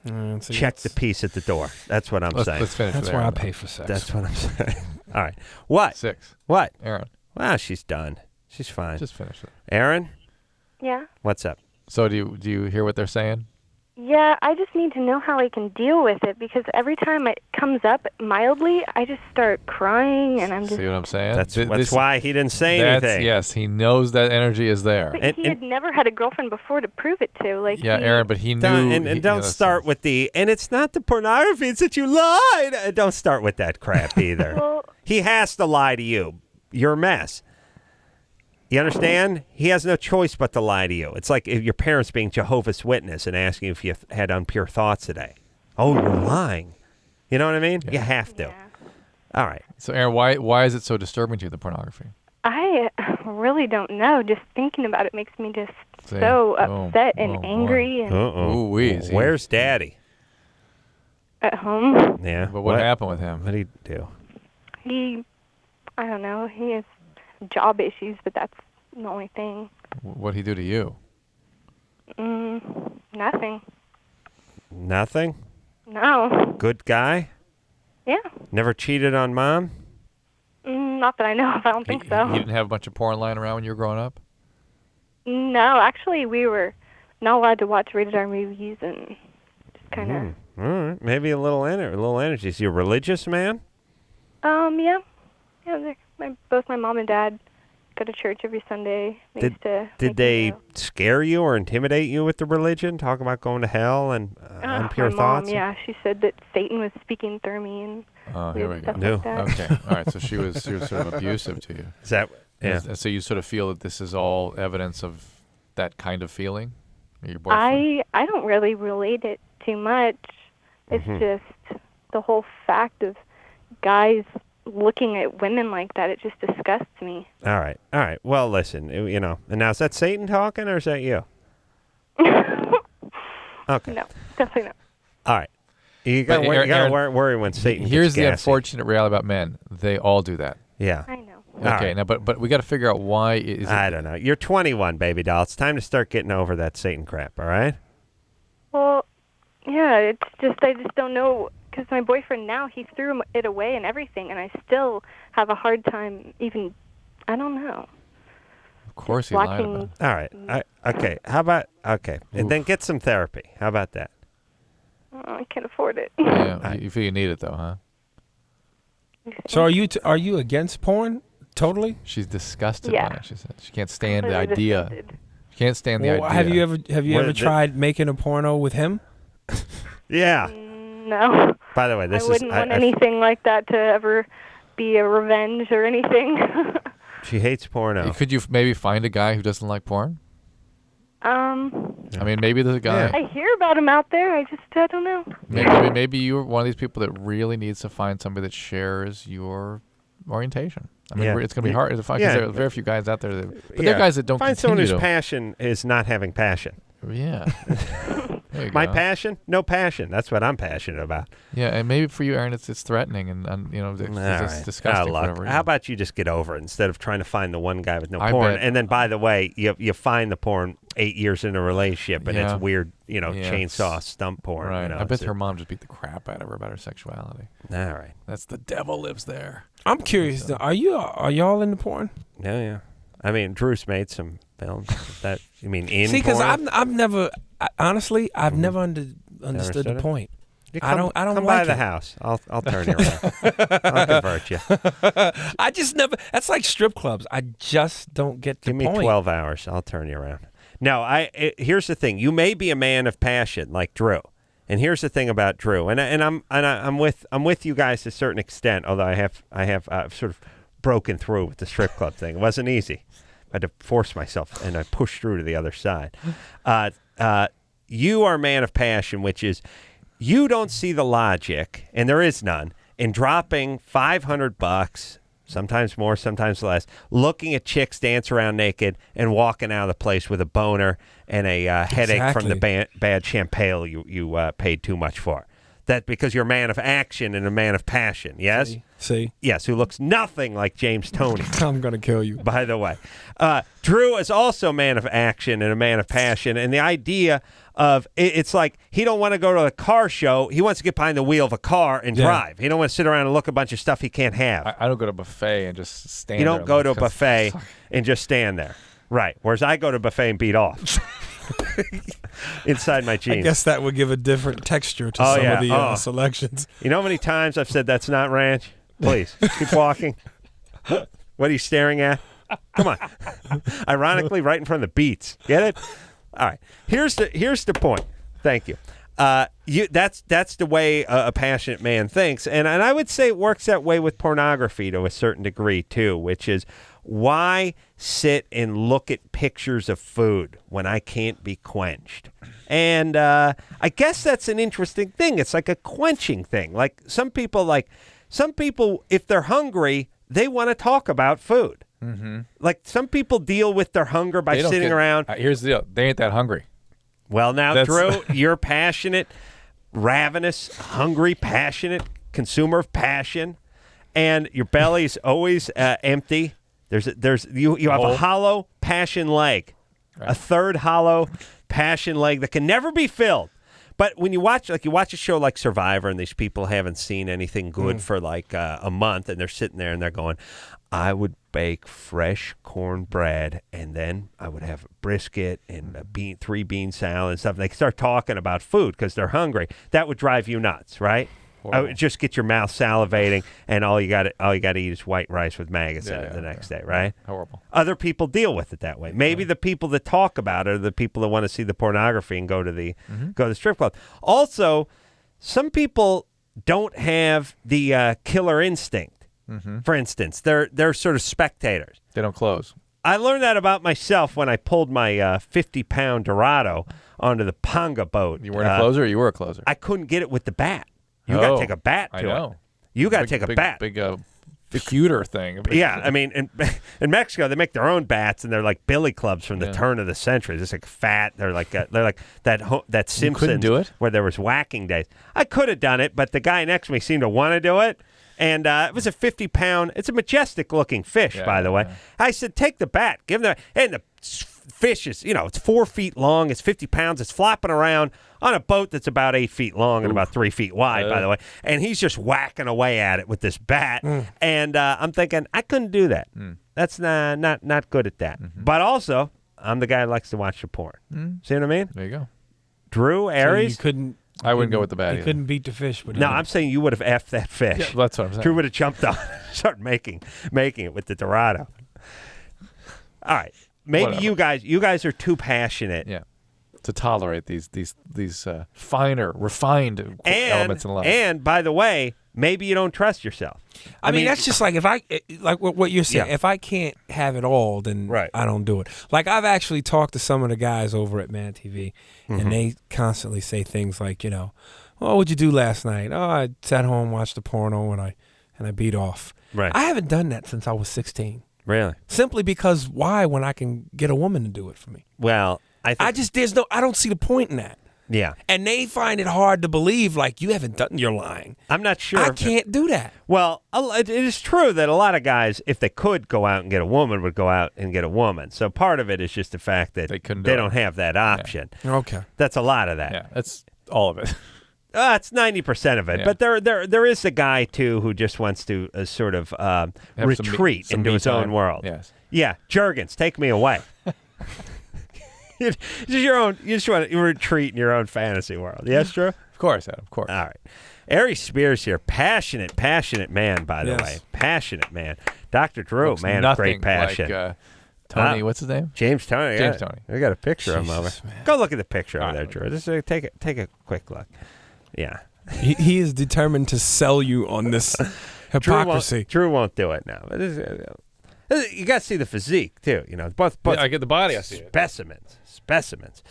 Check the piece at the door. That's what I'm saying. Let's finish. That's where I pay for sex. That's what I'm saying. All right. What? 6. What? Aaron. Wow, she's done. She's fine. Just finish it. Aaron? Yeah. What's up? So do you hear what they're saying? Yeah, I just need to know how I can deal with it, because every time it comes up mildly, I just start crying, and I'm just... See what I'm saying? That's why he didn't say anything. Yes, he knows that energy is there. But he had never had a girlfriend before to prove it to. Aaron, but he knew... And don't start with and it's not the pornography, it's that you lied. Don't start with that crap either. Well, he has to lie to you. You're a mess. You understand? He has no choice but to lie to you. It's like if your parents being Jehovah's Witness and asking if you had impure thoughts today. Oh, you're lying. You know what I mean? Yeah. You have to. Yeah. All right. So, Aaron, why is it so disturbing to you, the pornography? I really don't know. Just thinking about it makes me just so upset and angry. And Where's Daddy? At home. Yeah. But what happened with him? What did he do? I don't know. He has job issues, but that's the only thing. What'd he do to you? Nothing. Nothing? No. Good guy? Yeah. Never cheated on Mom? Not that I know of. I don't think so. He didn't have a bunch of porn lying around when you were growing up? No, actually, we were not allowed to watch rated R movies and just kind of... All right. Maybe a little energy. Is he a religious man? Yeah. Both my mom and dad go to church every Sunday. Did they scare you or intimidate you with the religion? Talk about going to hell and impure thoughts? Mom, yeah, she said that Satan was speaking through me and here we go. Like that. Okay, all right. So she was sort of abusive to you. Is that? Yeah. So you sort of feel that this is all evidence of that kind of feeling? Your boyfriend? I don't really relate it too much. It's just the whole fact of guys looking at women like that. It just disgusts me. All right. Well, listen, and now is that Satan talking or is that you? Okay. No, definitely not. All right. You got to worry when Satan Here's gets the gassy. unfortunate reality about men. They all do that. Yeah. I know. Okay, right. now, but we got to figure out why is it... I don't know. You're 21, baby doll. It's time to start getting over that Satan crap, all right? Well, yeah, it's just, I just don't know, because my boyfriend now, he threw it away and everything, and I still have a hard time even, I don't know. Of course he lied about it. All right. Okay. How about, and then get some therapy. How about that? I can't afford it. Yeah, you feel you need it, though, huh? So are you against porn? Totally. She's disgusted Yeah. by it. She said she can't stand the Completely idea. disgusted. She can't stand the idea. Have you ever tried making a porno with him? Yeah. No. By the way, this I wouldn't want anything like that to ever be a revenge or anything. She hates porno. Could you maybe find a guy who doesn't like porn? I mean, maybe there's a guy. I hear about him out there. I don't know. Maybe you're one of these people that really needs to find somebody that shares your orientation. I mean, it's going to be hard to find because there are very few guys out there. But there are guys that don't find someone whose to. passion is not having passion. Yeah. My passion? No passion. That's what I'm passionate about. Yeah, and maybe for you, Aaron, it's threatening and it's disgusting. How about you just get over it instead of trying to find the one guy with no porn? And then, by the way, you find the porn 8 years in a relationship, and it's weird, chainsaw stump porn. Right. I bet her mom just beat the crap out of her about her sexuality. All right. That's the devil lives there. I'm curious. Are y'all into porn? Yeah. I mean, Drew's made some films. That you mean in? See, because porn? I've never honestly never understood the point. I don't come like by it. the house. I'll turn you around. I'll convert you. I just never. That's like strip clubs. I just don't get the point. Give me 12 hours. I'll turn you around. No, here's the thing. You may be a man of passion like Drew, and here's the thing about Drew. And I'm with you guys to a certain extent. Although I have sort of broken through with the strip club thing. It wasn't easy. I had to force myself, and I pushed through to the other side. You are a man of passion, which is you don't see the logic, and there is none, in dropping $500, sometimes more, sometimes less, looking at chicks dance around naked and walking out of the place with a boner and a headache from the bad champagne you paid too much for. That because you're a man of action and a man of passion, yes? See? Yes, who looks nothing like James Toney. I'm going to kill you. By the way. Drew is also a man of action and a man of passion, and the idea of it's like he don't want to go to a car show. He wants to get behind the wheel of a car and drive. He don't want to sit around and look at a bunch of stuff he can't have. I don't go to a buffet and just stand there. You don't go to a because- buffet and just stand there. Right. Whereas I go to a buffet and beat off. Inside my jeans. I guess that would give a different texture to some of the selections. You know how many times I've said that's not ranch? Please, keep walking. What are you staring at? Come on. Ironically, right in front of the beets. Get it? All right. Here's the point. Thank you. That's the way a passionate man thinks, and I would say it works that way with pornography to a certain degree too, which is why sit and look at pictures of food when I can't be quenched? And I guess that's an interesting thing. It's like a quenching thing. Like some people, if they're hungry, they want to talk about food. Mm-hmm. Like some people deal with their hunger by sitting around. Here's the deal. They ain't that hungry. Well, now, Drew, you're passionate, ravenous, hungry, passionate, consumer of passion, and your belly's always empty. You have a hollow passion leg, right. A third hollow passion leg that can never be filled. But when you watch a show like Survivor, and these people haven't seen anything good for like a month, and they're sitting there and they're going, I would bake fresh cornbread, and then I would have brisket and a 3 bean salad and stuff. And they start talking about food because they're hungry. That would drive you nuts, right? I would just get your mouth salivating, and all you got to eat is white rice with maggots in it the next day, right? Horrible. Other people deal with it that way. Maybe the people that talk about it are the people that want to see the pornography and go to the strip club. Also, some people don't have the killer instinct. Mm-hmm. For instance, they're sort of spectators. They don't close. I learned that about myself when I pulled my 50-pound Dorado onto the Ponga boat. You weren't a closer, or you were a closer? I couldn't get it with the bat. You got to take a bat to it. You got to take a bat. Big computer thing. Yeah, I mean, in Mexico they make their own bats, and they're like billy clubs from the turn of the century. Just like fat. They're like that Simpsons. You couldn't do it? Where there was whacking days. I could have done it, but the guy next to me seemed to want to do it. And it was a 50-pound. It's a majestic-looking fish, by the way. I said, take the bat, give him and the fish is, it's 4 feet long. It's 50 pounds. It's flopping around on a boat that's about 8 feet long and about 3 feet wide, by the way. And he's just whacking away at it with this bat. And I'm thinking, I couldn't do that. That's not good at that. Mm-hmm. But also, I'm the guy who likes to watch the porn. See what I mean? There you go. Drew, Aries. So you I wouldn't go with the bat. You couldn't beat the fish with No, I'm saying you would have effed that fish. Yeah, that's what I'm saying. Drew would have jumped on. start making it with the Dorado. All right, maybe Whatever. you guys are too passionate. Yeah. To tolerate these finer, refined elements in life. And by the way, maybe you don't trust yourself. I mean, that's just like like what you're saying. Yeah. If I can't have it all, then I don't do it. Like I've actually talked to some of the guys over at Mad TV, and they constantly say things like, oh, what'd you do last night? Oh, I sat home, watched the porno, and I beat off. Right. I haven't done that since I was 16. Really? Simply because why when I can get a woman to do it for me? Well, I don't see the point in that. Yeah. And they find it hard to believe, like, you haven't done, you're lying. I'm not sure. I can't do that. Well, it is true that a lot of guys, if they could go out and get a woman, would go out and get a woman. So part of it is just the fact that they don't have that option. Yeah. Okay. That's a lot of that. Yeah, that's all of it. It's 90% of it. Yeah. But there is a guy, too, who just wants to sort of retreat some into me his time. own world. Yes. Yeah. Jurgens, take me away. You just want to retreat in your own fantasy world. Yes, Drew? Of course, Adam. Of course. All right. Aries Spears here. Passionate man, by the way. Passionate man. Dr. Drew, Looks man of great nothing passion. like, Tony, what's his name? James Tony. James Tony. We got a picture of him over. Go look at the picture over All there, right. Drew. Just take a quick look. Yeah. He is determined to sell you on this hypocrisy. Drew won't do it now. But you got to see the physique, too. Both I get the body, I see it. Specimens.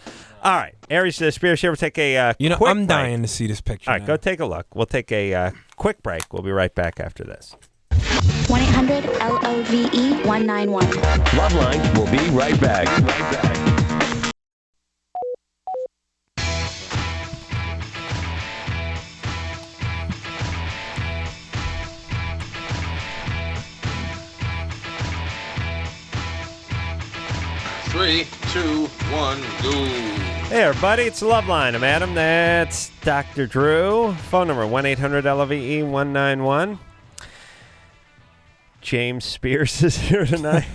All right. Aries Spears here. We'll take a quick I'm break. dying to see this picture. All right, go take a look. We'll take a quick break. We'll be right back after this. 1-800-LOVE-191. LoveLine will be right back. 3, 2, 1, go. Hey, everybody. It's LoveLine. I'm Adam. That's Dr. Drew. Phone number 1-800-LOVE-191. James Spears is here tonight.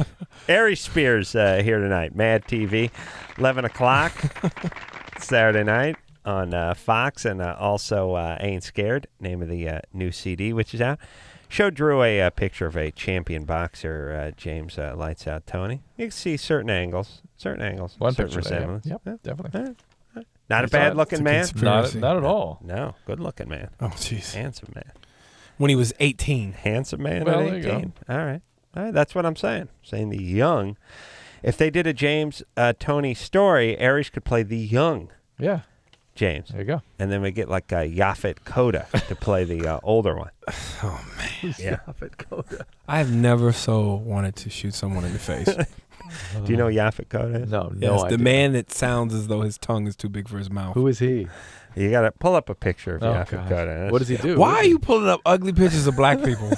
Aries Spears here tonight. Mad TV, 11 o'clock Saturday night on Fox, and also Ain't Scared, name of the new CD, which is out. Showed Drew a picture of a champion boxer, James Lights Out Tony. You can see certain angles. One certain picture there, resemblance. Yep, definitely. Not a bad-looking man. Not at all. No, good-looking man. Oh, jeez. Handsome man. When he was 18. Handsome man Well, at there you go. 18. All right. That's what I'm saying. Saying the young. If they did a James Tony story, Aries could play the young Yeah. James. There you go. And then we get like Yaphet Kotto to play the older one. Oh, man. Yeah. Yaphet Kotto. I have never so wanted to shoot someone in the face. Do you know Yaphet Kotto is? No Yes, idea. the man that sounds as though his tongue is too big for his mouth. Who is he? You got to pull up a picture of Oh, Yaphet gosh. Kotto. What does he do? Why are you pulling up ugly pictures of black people?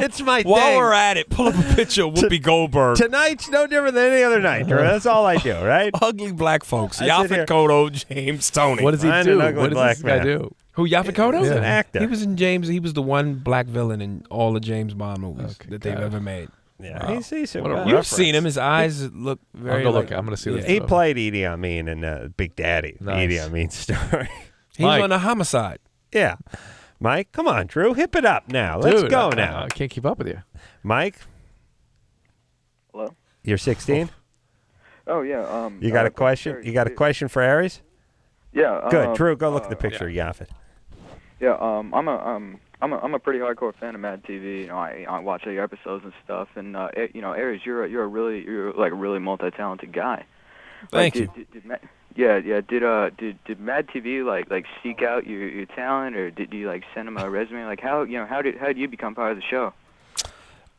It's my While thing. we're at it, pull up a picture of Whoopi Goldberg. Tonight's no different than any other night. Drew. That's all I do, right? Ugly black folks. I sit here- Yaphet Kotto, James Tony. What does he Find do? an ugly What does black this guy man. do? Who, Yaphet Kotto? He's an actor. He was in James. He was the one black villain in all the James Bond movies Okay, that they've got it. ever made. Yeah, he's What a You've reference. seen him. His eyes look very. I'll go like- look. I'm going to see this. He played Idi Amin in Big Daddy, the Nice. Idi Amin story. He's Mike. on a homicide. Yeah. Mike, come on, Drew. Hip it up now. Let's Dude, go I now. can't keep up with you. Mike, Hello. you're 16? Oh yeah. You got a question? Aries, You got a question for Aries? Yeah. Good. Drew, go look at the picture of Yaphet. Yeah. I'm a pretty hardcore fan of Mad TV. You know, I watch your episodes and stuff. And Aries, you're like a really multi-talented guy. Thank you. Did Mad TV like seek out your talent, or did you like send them a resume? Like how did you become part of the show?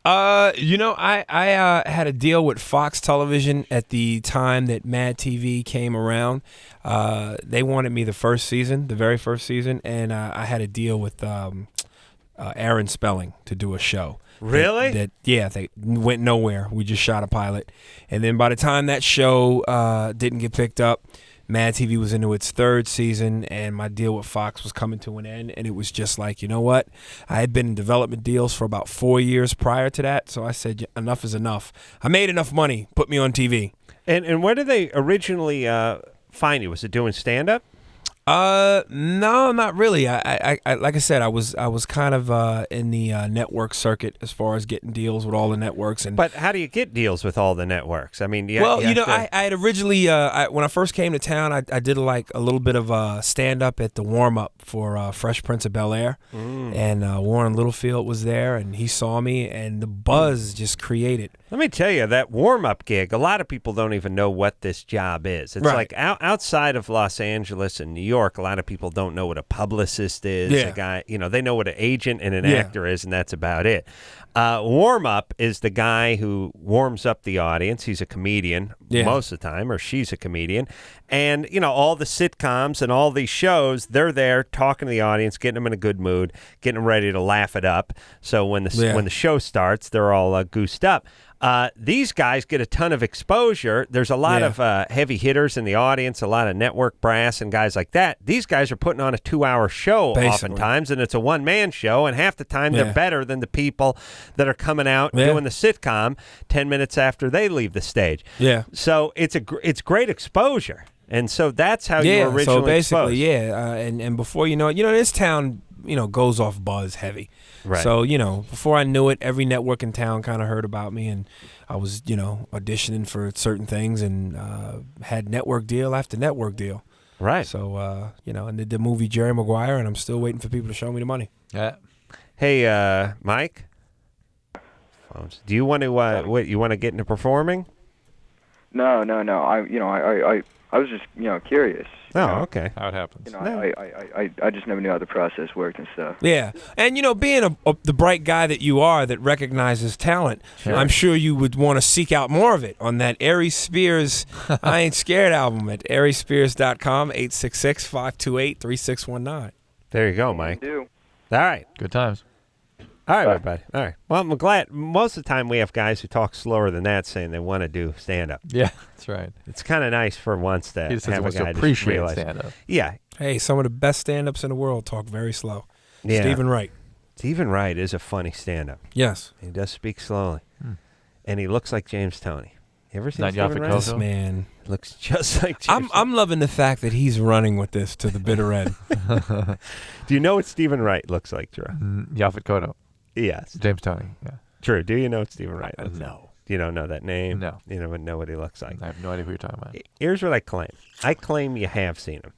I had a deal with Fox Television at the time that Mad TV came around. They wanted me the very first season, and I had a deal with Aaron Spelling to do a show. Really? They went nowhere. We just shot a pilot. And then by the time that show didn't get picked up, Mad TV was into its third season, and my deal with Fox was coming to an end, and it was just like, you know what? I had been in development deals for about 4 years prior to that, so I said, enough is enough. I made enough money. Put me on TV. And where did they originally find you? Was it doing stand-up? No, not really. I like I said, I was kind of in the network circuit as far as getting deals with all the networks. But how do you get deals with all the networks? I mean, I had originally when I first came to town, I did like a little bit of stand up at the warm up for Fresh Prince of Bel-Air, and Warren Littlefield was there, and he saw me, and the buzz just created. Let me tell you, that warm-up gig, a lot of people don't even know what this job is. It's like outside of Los Angeles and New York, a lot of people don't know what a publicist is. Yeah. A guy, they know what an agent and an actor is, and that's about it. Warm-up is the guy who warms up the audience. He's a comedian most of the time, or she's a comedian. And, all the sitcoms and all these shows, they're there talking to the audience, getting them in a good mood, getting them ready to laugh it up. So when the show starts, they're all goosed up. These guys get a ton of exposure. There's a lot of heavy hitters in the audience, a lot of network brass and guys like that. These guys are putting on a 2-hour show oftentimes, and it's a one-man show, and half the time they're better than the people that are coming out doing the sitcom 10 minutes after they leave the stage. Yeah. So it's great exposure. And so that's how you were originally so basically, exposed. and before you know it, this town, goes off buzz heavy. Right. So, before I knew it, every network in town kind of heard about me, and I was, auditioning for certain things, and had network deal after network deal. Right. So, and did the movie Jerry Maguire, and I'm still waiting for people to show me the money. Yeah. Hey, Mike, do you want to you want to get into performing? No. I was just, curious. Oh, okay. How it happens. I just never knew how the process worked and stuff. Yeah. And, being the bright guy that you are that recognizes talent, I'm sure you would want to seek out more of it on that Aries Spears I Ain't Scared album at ariesspears.com, 866-528-3619. There you go, Mike. Do. All right. Good times. All right, everybody. All right. Well, I'm glad. Most of the time we have guys who talk slower than that saying they want to do stand-up. Yeah, that's right. It's kind of nice for once to have a guy appreciate realize. stand-up. Yeah. Hey, some of the best stand-ups in the world talk very slow. Yeah. Stephen Wright. Stephen Wright is a funny stand-up. Yes. He does speak slowly. And he looks like James Toney. You ever seen Stephen Wright? This man looks just like James I'm loving the fact that he's running with this to the bitter end. Do you know what Stephen Wright looks like, Drew? Yaphet Kotto. Yes. James Toney, yeah. True. Do you know what Stephen Wright looks like? No. You don't know that name? No. You don't know what he looks like? I have no idea who you're talking about. Here's what I claim. I claim you have seen him.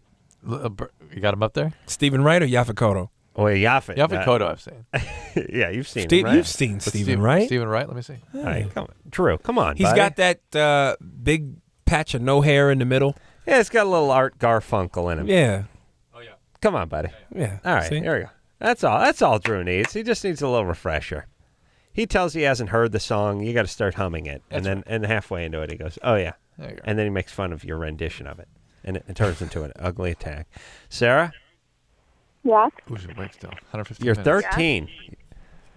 You got him up there? Stephen Wright or Yaphet Kotto? Oh, yeah, Yaphet. Yaphet Kotto I've seen. Yeah, you've seen him, right? You've seen Stephen Wright. Stephen Wright, let me see. All right, come on. Drew, come on, He's buddy. got that big patch of no hair in the middle. Yeah, it's got a little Art Garfunkel in him. Yeah. Oh, yeah. Come on, buddy. Yeah. All right, See? here we go. That's all. That's all Drew needs. He just needs a little refresher. He tells you he hasn't heard the song. You got to start humming it, and halfway into it, he goes, "Oh yeah," there you go. And then he makes fun of your rendition of it, and it turns into an ugly attack. Sarah, Yeah. Ooh, she's awake still. 115 you're minutes. 13.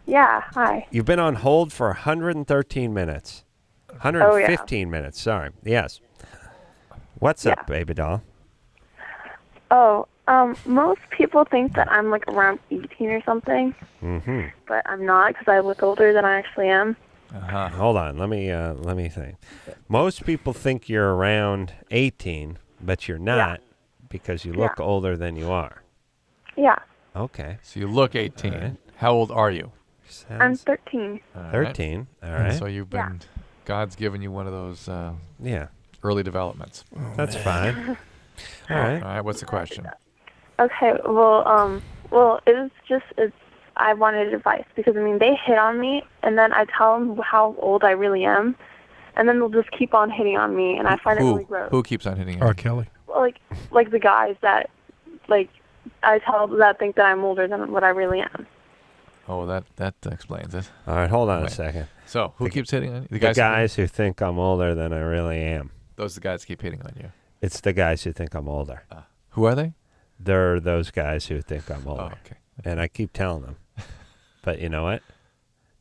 Yeah. Hi. You've been on hold for 113 minutes. 115 minutes. Sorry. Yes. What's up, baby doll? Oh, most people think that I'm like around 18 or something, but I'm not because I look older than I actually am. Hold on. Let me think. Most people think you're around 18, but you're not because you look older than you are. Yeah. Okay. So you look 18. Right. How old are you? I'm 13. 13. All right. So you've been, God's given you one of those early developments. That's fine. All right. All right. What's the question? Okay. Well, I wanted advice because, I mean, they hit on me, and then I tell them how old I really am, and then they'll just keep on hitting on me, and I find it really gross. Who keeps on hitting you? R. Kelly. Well, like the guys that, I tell that think that I'm older than what I really am. Oh, that explains it. All right, hold on a second. So, who keeps hitting on you? The guys who think I'm older than I really am. Those are the guys keep hitting on you. It's the guys who think I'm older. Who are they? They're those guys who think I'm older. Oh, okay. And I keep telling them. But you know what?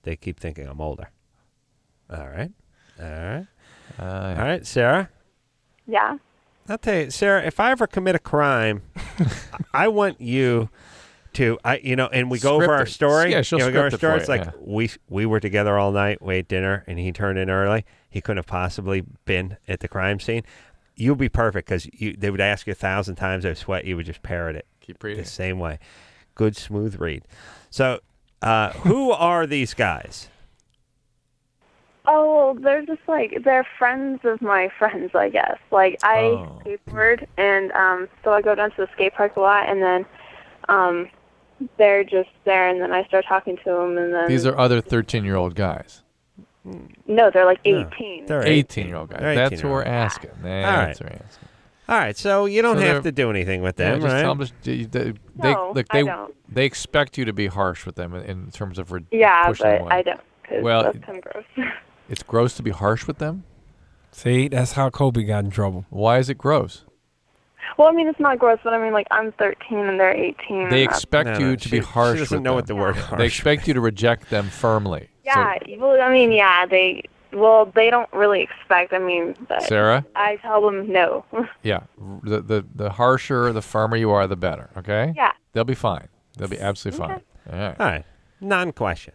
They keep thinking I'm older. All right. All right. All right, Sarah? Yeah? I'll tell you, Sarah, if I ever commit a crime, I want you to, and we go over our story. Yeah, she'll we go over our script it story. for It's you, like we were together all night, we ate dinner, and he turned in early. He couldn't have possibly been at the crime scene. you'll be perfect because they would ask you 1,000 times. I sweat. You would just parrot it. Keep reading the same way. Good smooth read. So, who are these guys? Oh, they're just they're friends of my friends, I guess. Like I skateboard, and so I go down to the skate park a lot, and then they're just there, and then I start talking to them, and then these are other 13-year-old guys. No, they're like 18. They're 18-year-old guys. They're That's what we're 18-year-old. asking. All right. All right, so you don't have to do anything with them, just right? Tell them I don't. They expect you to be harsh with them in terms of pushing but them away. I don't. 'Cause that's kind of gross. It's gross to be harsh with them? See, that's how Kobe got in trouble. Why is it gross? Well, I mean, it's not gross, but I mean, I'm 13 and they're 18. They expect you to be harsh She doesn't with know them. what the word harsh They expect you to reject them firmly. Yeah, well, I mean, they don't really expect. I mean, but Sarah? I tell them no. Yeah. The harsher, the firmer you are, the better. Okay? Yeah. They'll be fine. They'll be absolutely fine. All right. All right. Non-question.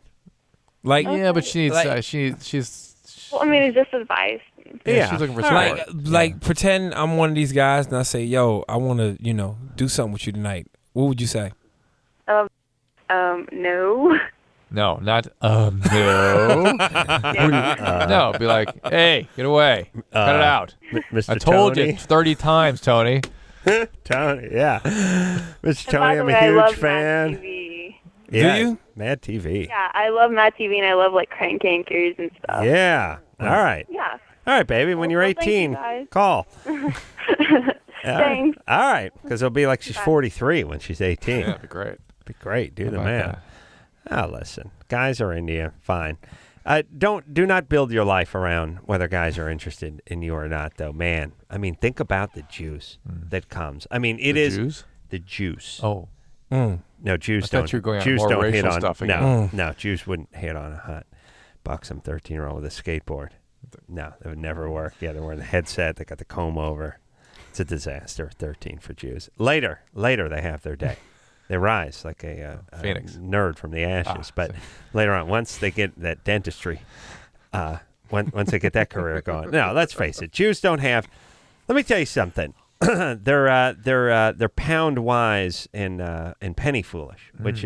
Like, yeah, but she needs. She's. Well, I mean, it's just advice. Yeah, she's looking for support. Like pretend I'm one of these guys, and I say, "Yo, I want to, do something with you tonight." What would you say? No. No, not no. No, be like, hey, get away, cut it out. Mr. I told Tony? you 30 times, Tony. Tony, yeah. Mr. And by Tony, the I'm way, a I huge love fan. Mad TV. Yeah, Do you? Mad TV. Yeah, I love Mad TV and I love Crank Yankers and stuff. Yeah. All right. Yeah. All right, baby. When you're Well, thank you 18, guys. call. Thanks. All right, because it'll be like she's 43 when she's 18. Yeah, that'd be great. Be great. Do the about math. Listen, guys are into you. Fine. Do not build your life around whether guys are interested in you or not, though. Man, I mean, think about the juice that comes. I mean, it is Juice? the juice. Oh. No, Jews I thought don't. you were going on Jews more don't hit racial on stuff again. No, Jews wouldn't hit on a hot, buxom 13-year-old with a skateboard. No, that would never work. Yeah, they're wearing the headset. They got the comb over. It's a disaster. 13 for Jews. Later, they have their day. They rise like a Phoenix nerd from the ashes. But later on, once they get that dentistry, once they get that career going. No, let's face it. Jews don't have. Let me tell you something. they're pound wise and penny foolish, which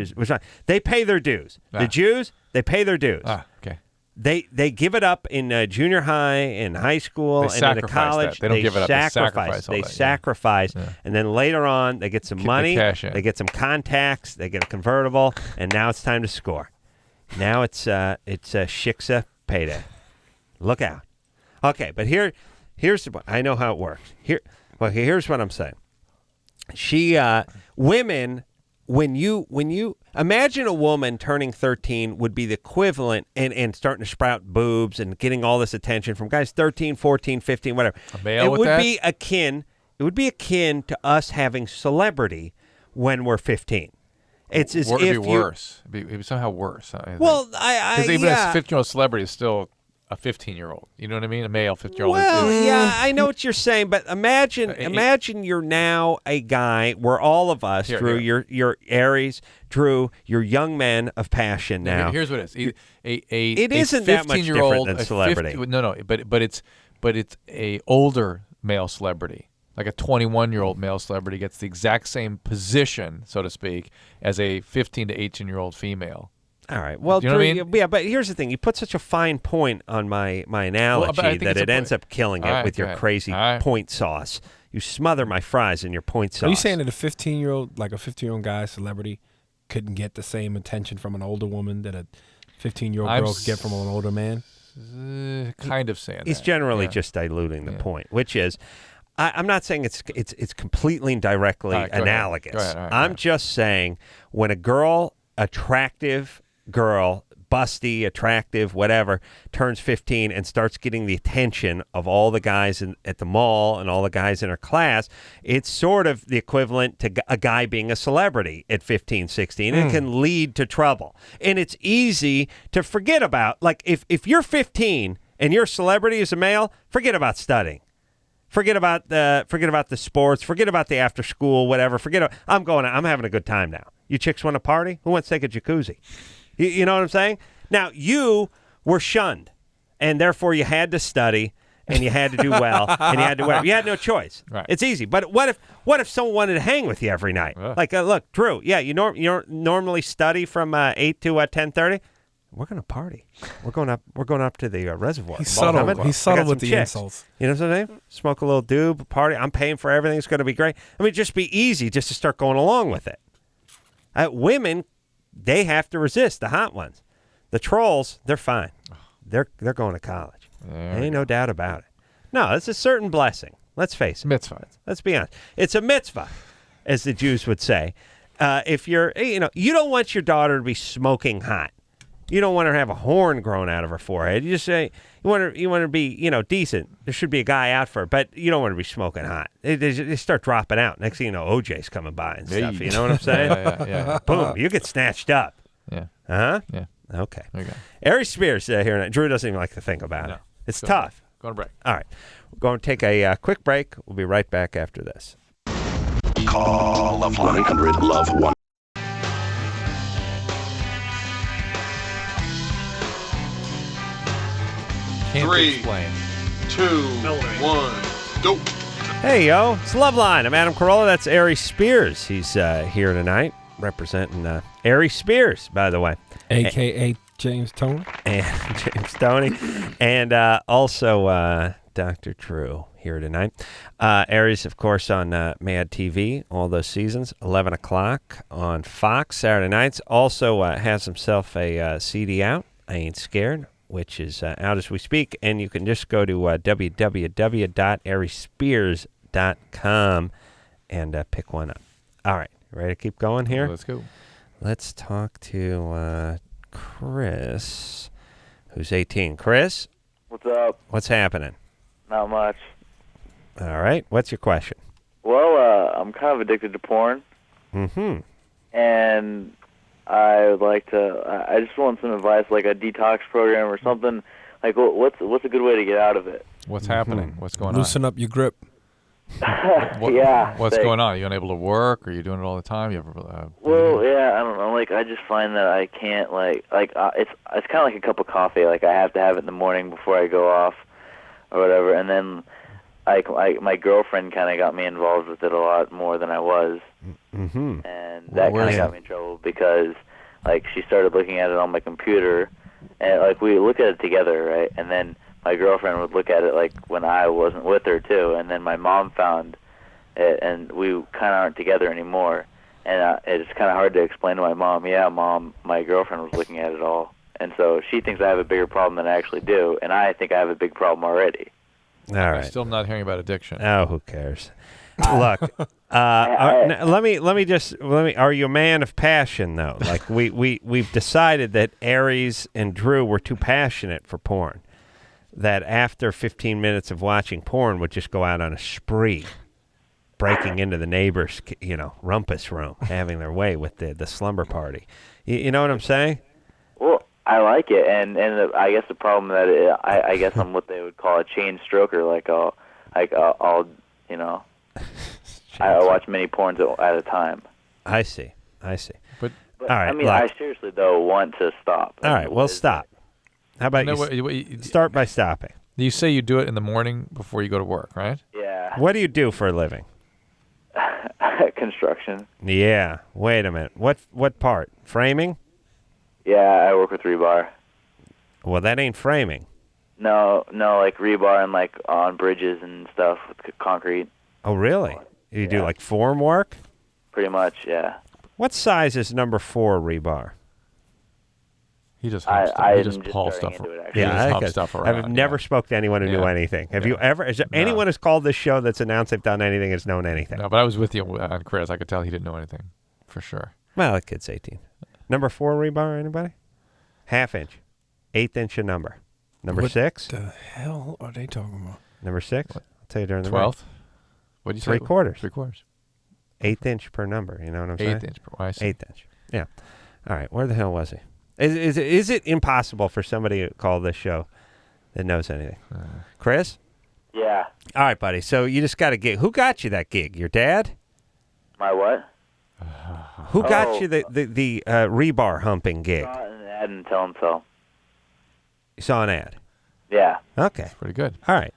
they pay their dues. The Jews, they pay their dues. Okay. They give it up in junior high, in high school, They and in sacrifice college. that. They don't give it up. They sacrifice all They that, yeah. sacrifice, and then later on they get some Keep the money. cash in. They get some contacts. They get a convertible, and now it's time to score. Now it's a shiksa payday. Look out. Okay, but here's I know how it works. Here's what I'm saying. Women, when you imagine a woman turning 13 would be the equivalent and starting to sprout boobs and getting all this attention from guys 13, 14, 15, whatever. A male with that? It would be akin to us having celebrity when we're 15. It's as It'd if be worse. It'd be somehow worse. Well, because even a 15-year-old celebrity is still a 15-year-old. You know what I mean? A male 15-year-old. Well, yeah, I know what you're saying, but imagine you're now a guy where all of us, Drew, you're Aries, Drew, you're young men of passion now. Here's what it is. It isn't that much different than celebrity. But it's a older male celebrity. Like a 21-year-old male celebrity gets the exact same position, so to speak, as a 15 to 18-year-old female. All right. Well, you know Drew, what I mean? Yeah, but here's the thing. You put such a fine point on my analogy that it ends up killing it with your crazy point sauce. You smother my fries in your point sauce. Are you saying that a 15-year-old guy, celebrity, couldn't get the same attention from an older woman that a 15-year-old girl could get from an older man? Kind of saying He's that. generally just diluting the point, which is, I'm not saying it's completely and directly analogous. Go ahead. I'm just saying when a attractive girl, busty, attractive, whatever, turns 15 and starts getting the attention of all the guys at the mall and all the guys in her class, it's sort of the equivalent to a guy being a celebrity at 15, 16. It can lead to trouble. And it's easy to forget about. Like, if you're 15 and your celebrity is a male, forget about studying. Forget about the sports. Forget about the after school, whatever. I'm having a good time now. You chicks want to party? Who wants to take a jacuzzi? You know what I'm saying? Now, you were shunned, and therefore you had to study, and you had to do well, and you had to win. You had no choice. Right. It's easy. But what if someone wanted to hang with you every night? Like, look, Drew, you normally study from 8 to 10:30. We're gonna party. We're going up to the reservoir. He's subtle. He's subtle with the chicks. insults. You know what I'm saying? Smoke a little doob, party. I'm paying for everything. It's gonna be great. I mean, just be easy just to start going along with it. Women, they have to resist the hot ones. The trolls, they're fine. They're going to college. Ain't no doubt about it. No, it's a certain blessing. Let's face it. Mitzvah. Let's be honest. It's a mitzvah, as the Jews would say. If you're, you don't want your daughter to be smoking hot. You don't want her to have a horn growing out of her forehead. You just say you want her to be, decent. There should be a guy out for her, but you don't want her to be smoking hot. They start dropping out. Next thing you know, OJ's coming by and stuff. You know what I'm saying? Yeah. Boom, you get snatched up. Yeah. Huh? Yeah. Okay. There you go. Aries Spears here tonight. Drew doesn't even like to think about it. It's tough. Go to break. All right. We're going to take a quick break. We'll be right back after this. Call Love 1-800 Love 1. Can't 3, explain. 2, 1, go. Hey, yo. It's LoveLine. I'm Adam Carolla. That's Aries Spears. He's here tonight representing Aries Spears, by the way. A.K.A. James Toney. And James Toney. And also Dr. Drew here tonight. Aries, of course, on Mad TV, all those seasons, 11 o'clock on Fox Saturday nights. Also has himself a CD out, I Ain't Scared, which is out as we speak. And you can just go to www.ariesspears.com and pick one up. All right. Ready to keep going here? Let's go. Let's talk to Chris, who's 18. Chris? What's up? What's happening? Not much. All right. What's your question? Well, I'm kind of addicted to porn. Mm-hmm. And I would like to, I just want some advice, like a detox program or something. Like, what's a good way to get out of it? What's happening? What's going Loosen up your grip. Yeah. What's going on? Are you unable to work? Are you doing it all the time? You ever? Well, yeah, I don't know. Like, I just find that I can't, it's kind of like a cup of coffee. Like, I have to have it in the morning before I go off or whatever. And then, my girlfriend kind of got me involved with it a lot more than I was. Mm-hmm. And that kind of got me in trouble because, like, she started looking at it on my computer, and, like, we look at it together, right? And then my girlfriend would look at it, like, when I wasn't with her, too. And then my mom found it, and we kind of aren't together anymore. And it's kind of hard to explain to my mom, yeah, Mom, my girlfriend was looking at it all. And so she thinks I have a bigger problem than I actually do, and I think I have a big problem already. All right. I'm still not hearing about addiction. Oh, who cares? Look, let me. Are you a man of passion though? Like we've decided that Aries and Drew were too passionate for porn. That after 15 minutes of watching porn would just go out on a spree, breaking into the neighbor's, rumpus room, having their way with the slumber party. You know what I'm saying? Well, I like it, and I guess the problem that I guess I'm what they would call a chain stroker. I watch many porns at a time. I see. But all right. I mean, look. I seriously though want to stop. All right. Well, stop. How about start by stopping? You say you do it in the morning before you go to work, right? Yeah. What do you do for a living? Construction. Yeah. Wait a minute. What part? Framing? Yeah, I work with rebar. Well, that ain't framing. No, like rebar and like on bridges and stuff with concrete. Oh, really? You do like form work? Pretty much, yeah. What size is number 4 rebar? He just hauls stuff. I've never spoke to anyone who knew anything. Have you ever? Is there anyone who's called this show that's announced they've done anything has known anything? No, but I was with you on Chris. I could tell he didn't know anything, for sure. Well, the kid's 18. Number 4 rebar, anybody? Half inch. 1/8 inch a number. Number 6? What the hell are they talking about? Number 6? I'll tell you during the 12th? What did you say? 3/4. 3/4. 1/8 inch per number. You know what I'm saying? 1/8 inch. I see. 1/8 inch. Yeah. All right. Where the hell was he? Is it impossible for somebody to call this show that knows anything? Chris? Yeah. All right, buddy. So you just got a gig. Who got you that gig? Your dad? My what? Who got you the rebar humping gig? I saw an ad and tell him so. You saw an ad? Yeah. Okay. Pretty good. All right.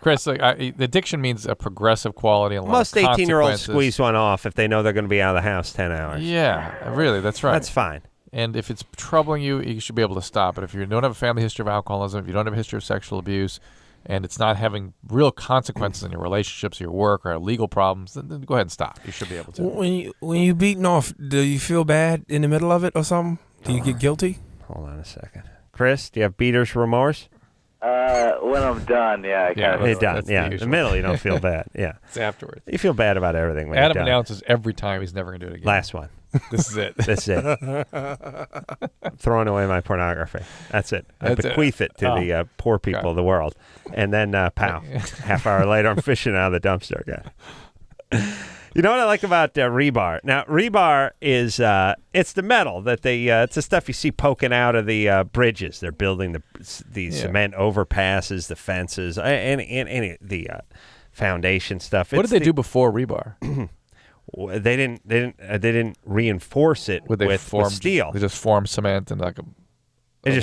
Chris, the addiction means a progressive quality and a lot Most of 18-year-olds squeeze one off if they know they're going to be out of the house 10 hours. Yeah, really, that's right. That's fine. And if it's troubling you, you should be able to stop it. If you don't have a family history of alcoholism, if you don't have a history of sexual abuse, and it's not having real consequences in your relationships, your work, or legal problems, then go ahead and stop. You should be able to. When you beaten off, do you feel bad in the middle of it or something? Do you get guilty? Hold on a second. Chris, do you have beater's remorse? When I'm done, yeah. You're done. Yeah, in the middle, you don't feel bad. Yeah. It's afterwards. You feel bad about everything when Adam you're done. announces every time he's never going to do it again. Last one. This is it. That's it. I'm throwing away my pornography. That's it. I That's bequeath it to the poor people of the world. And then, pow, half hour later, I'm fishing out of the dumpster again. You know what I like about rebar? Now, rebar is it's the metal that it's the stuff you see poking out of the bridges. They're building the cement overpasses, the fences, and the foundation stuff. What did they do before rebar? They didn't reinforce it with steel. They just formed cement and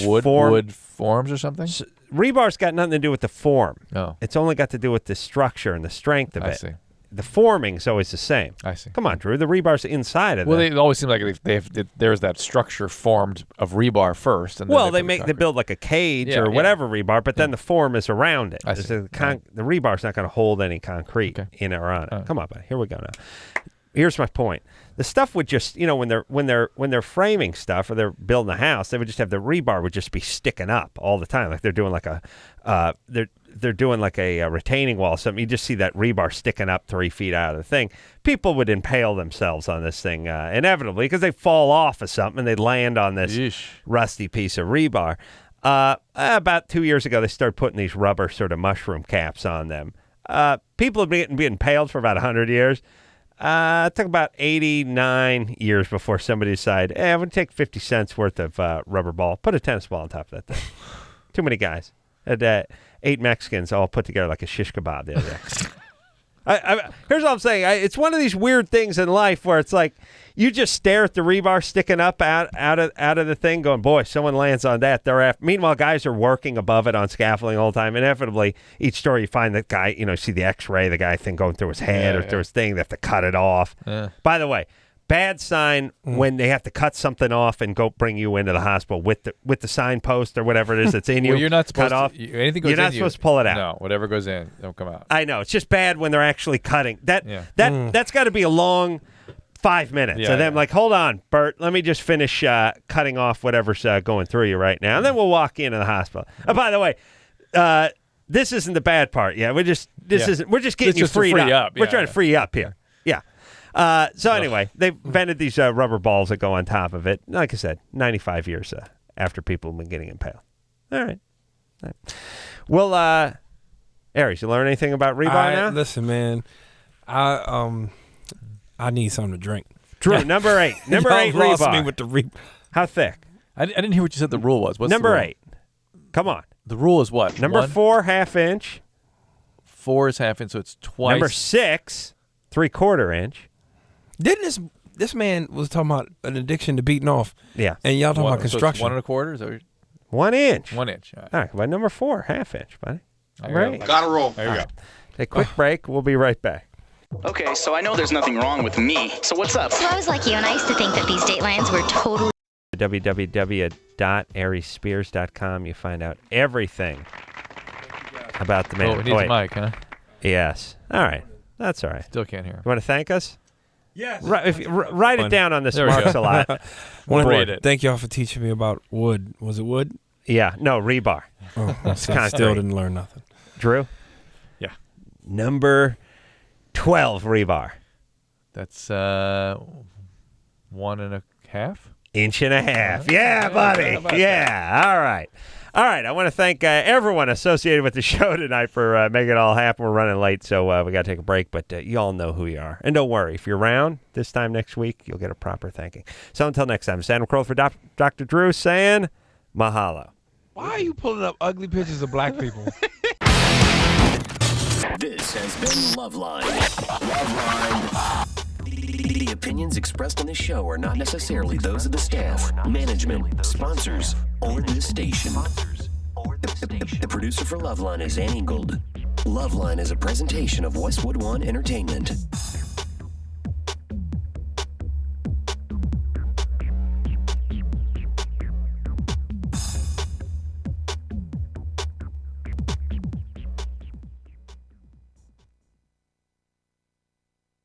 wood forms or something. So rebar's got nothing to do with the form. Oh, it's only got to do with the structure and the strength of it. I see. The forming's always the same. I see. Come on, Drew. The rebar's inside of it. Well, it always seems like there's that structure formed of rebar first, and then they build like a cage or whatever rebar, but then the form is around it. The rebar's not going to hold any concrete in or on it. Come on, buddy. Here we go now. Here's my point. The stuff would just, when they're framing stuff or they're building a house, they would just have the rebar would just be sticking up all the time, like they're doing like they're doing like a retaining wall or something. You just see that rebar sticking up 3 feet out of the thing. People would impale themselves on this thing inevitably because they fall off of something and they land on this rusty piece of rebar. About 2 years ago, they started putting these rubber sort of mushroom caps on them. People have been impaled for about 100 years. It took about 89 years before somebody decided, I'm going to take 50 cents worth of rubber ball, put a tennis ball on top of that thing. Too many guys. Had 8 Mexicans all put together like a shish kebab the other day. Here's what I'm saying. It's one of these weird things in life where it's like you just stare at the rebar sticking up out of the thing going, boy, someone lands on that. Meanwhile, guys are working above it on scaffolding all the time. Inevitably, each story you find that guy, see the x-ray, the guy thing going through his head or through his thing. They have to cut it off. Yeah. By the way, bad sign when they have to cut something off and go bring you into the hospital with the signpost or whatever it is that's in you. Well, you're not supposed cut off. Anything goes you're not supposed to pull it out. No, whatever goes in, don't come out. I know. It's just bad when they're actually cutting. That's got to be a long 5 minutes. Yeah, and then I'm like, hold on, Bert, let me just finish cutting off whatever's going through you right now. And then we'll walk you into the hospital. By the way, this isn't the bad part. Yeah, we're just getting you freed up. We're trying to free you up here. Yeah. Anyway, they've invented these rubber balls that go on top of it. Like I said, 95 years after people have been getting impaled. All right. Well, Aries, you learn anything about rebar now? Listen, man, I need something to drink. Drew, number 8. Number 8 lost rebar. me with the rebar. How thick? I didn't hear what you said the rule was. What's number the rule? 8. Come on. The rule is what? Number 4, 1/2 inch. 4 is 1/2 inch, so it's twice. Number 6, 3/4 inch. Didn't this man was talking about an addiction to beating off? Yeah. And y'all talking about construction. So it's 1 1/4? Is that 1 inch. 1 inch. All right. Well, number 4, 1/2 inch, buddy. Right. Gotta roll. There you go. Take a quick break. We'll be right back. Okay, so I know there's nothing wrong with me. So what's up? So I was like you, and I used to think that these datelines were totally... www.ariesspears.com. You find out everything about the man. Oh, it needs a mic, huh? Yes. All right. That's all right. Still can't hear him. You want to thank us? Yes. Write it down on this. Marks a lot. Read it. Thank y'all for teaching me about wood. Was it wood? Yeah. No, rebar. Oh, I still didn't learn nothing. Drew? Yeah. Number 12 rebar. That's 1 1/2 inch and a half. Yeah, buddy. Yeah. All right. All right. I want to thank everyone associated with the show tonight for making it all happen. We're running late, so we got to take a break, but you all know who you are. And don't worry, if you're around this time next week, you'll get a proper thanking. So until next time, Sam McCroll for Dr. Drew saying mahalo. Why are you pulling up ugly pictures of black people? This has been LoveLine. LoveLine. The opinions expressed on this show are not necessarily those of the staff, management, sponsors, or this station. The producer for LoveLine is Annie Gold. LoveLine is a presentation of Westwood One Entertainment.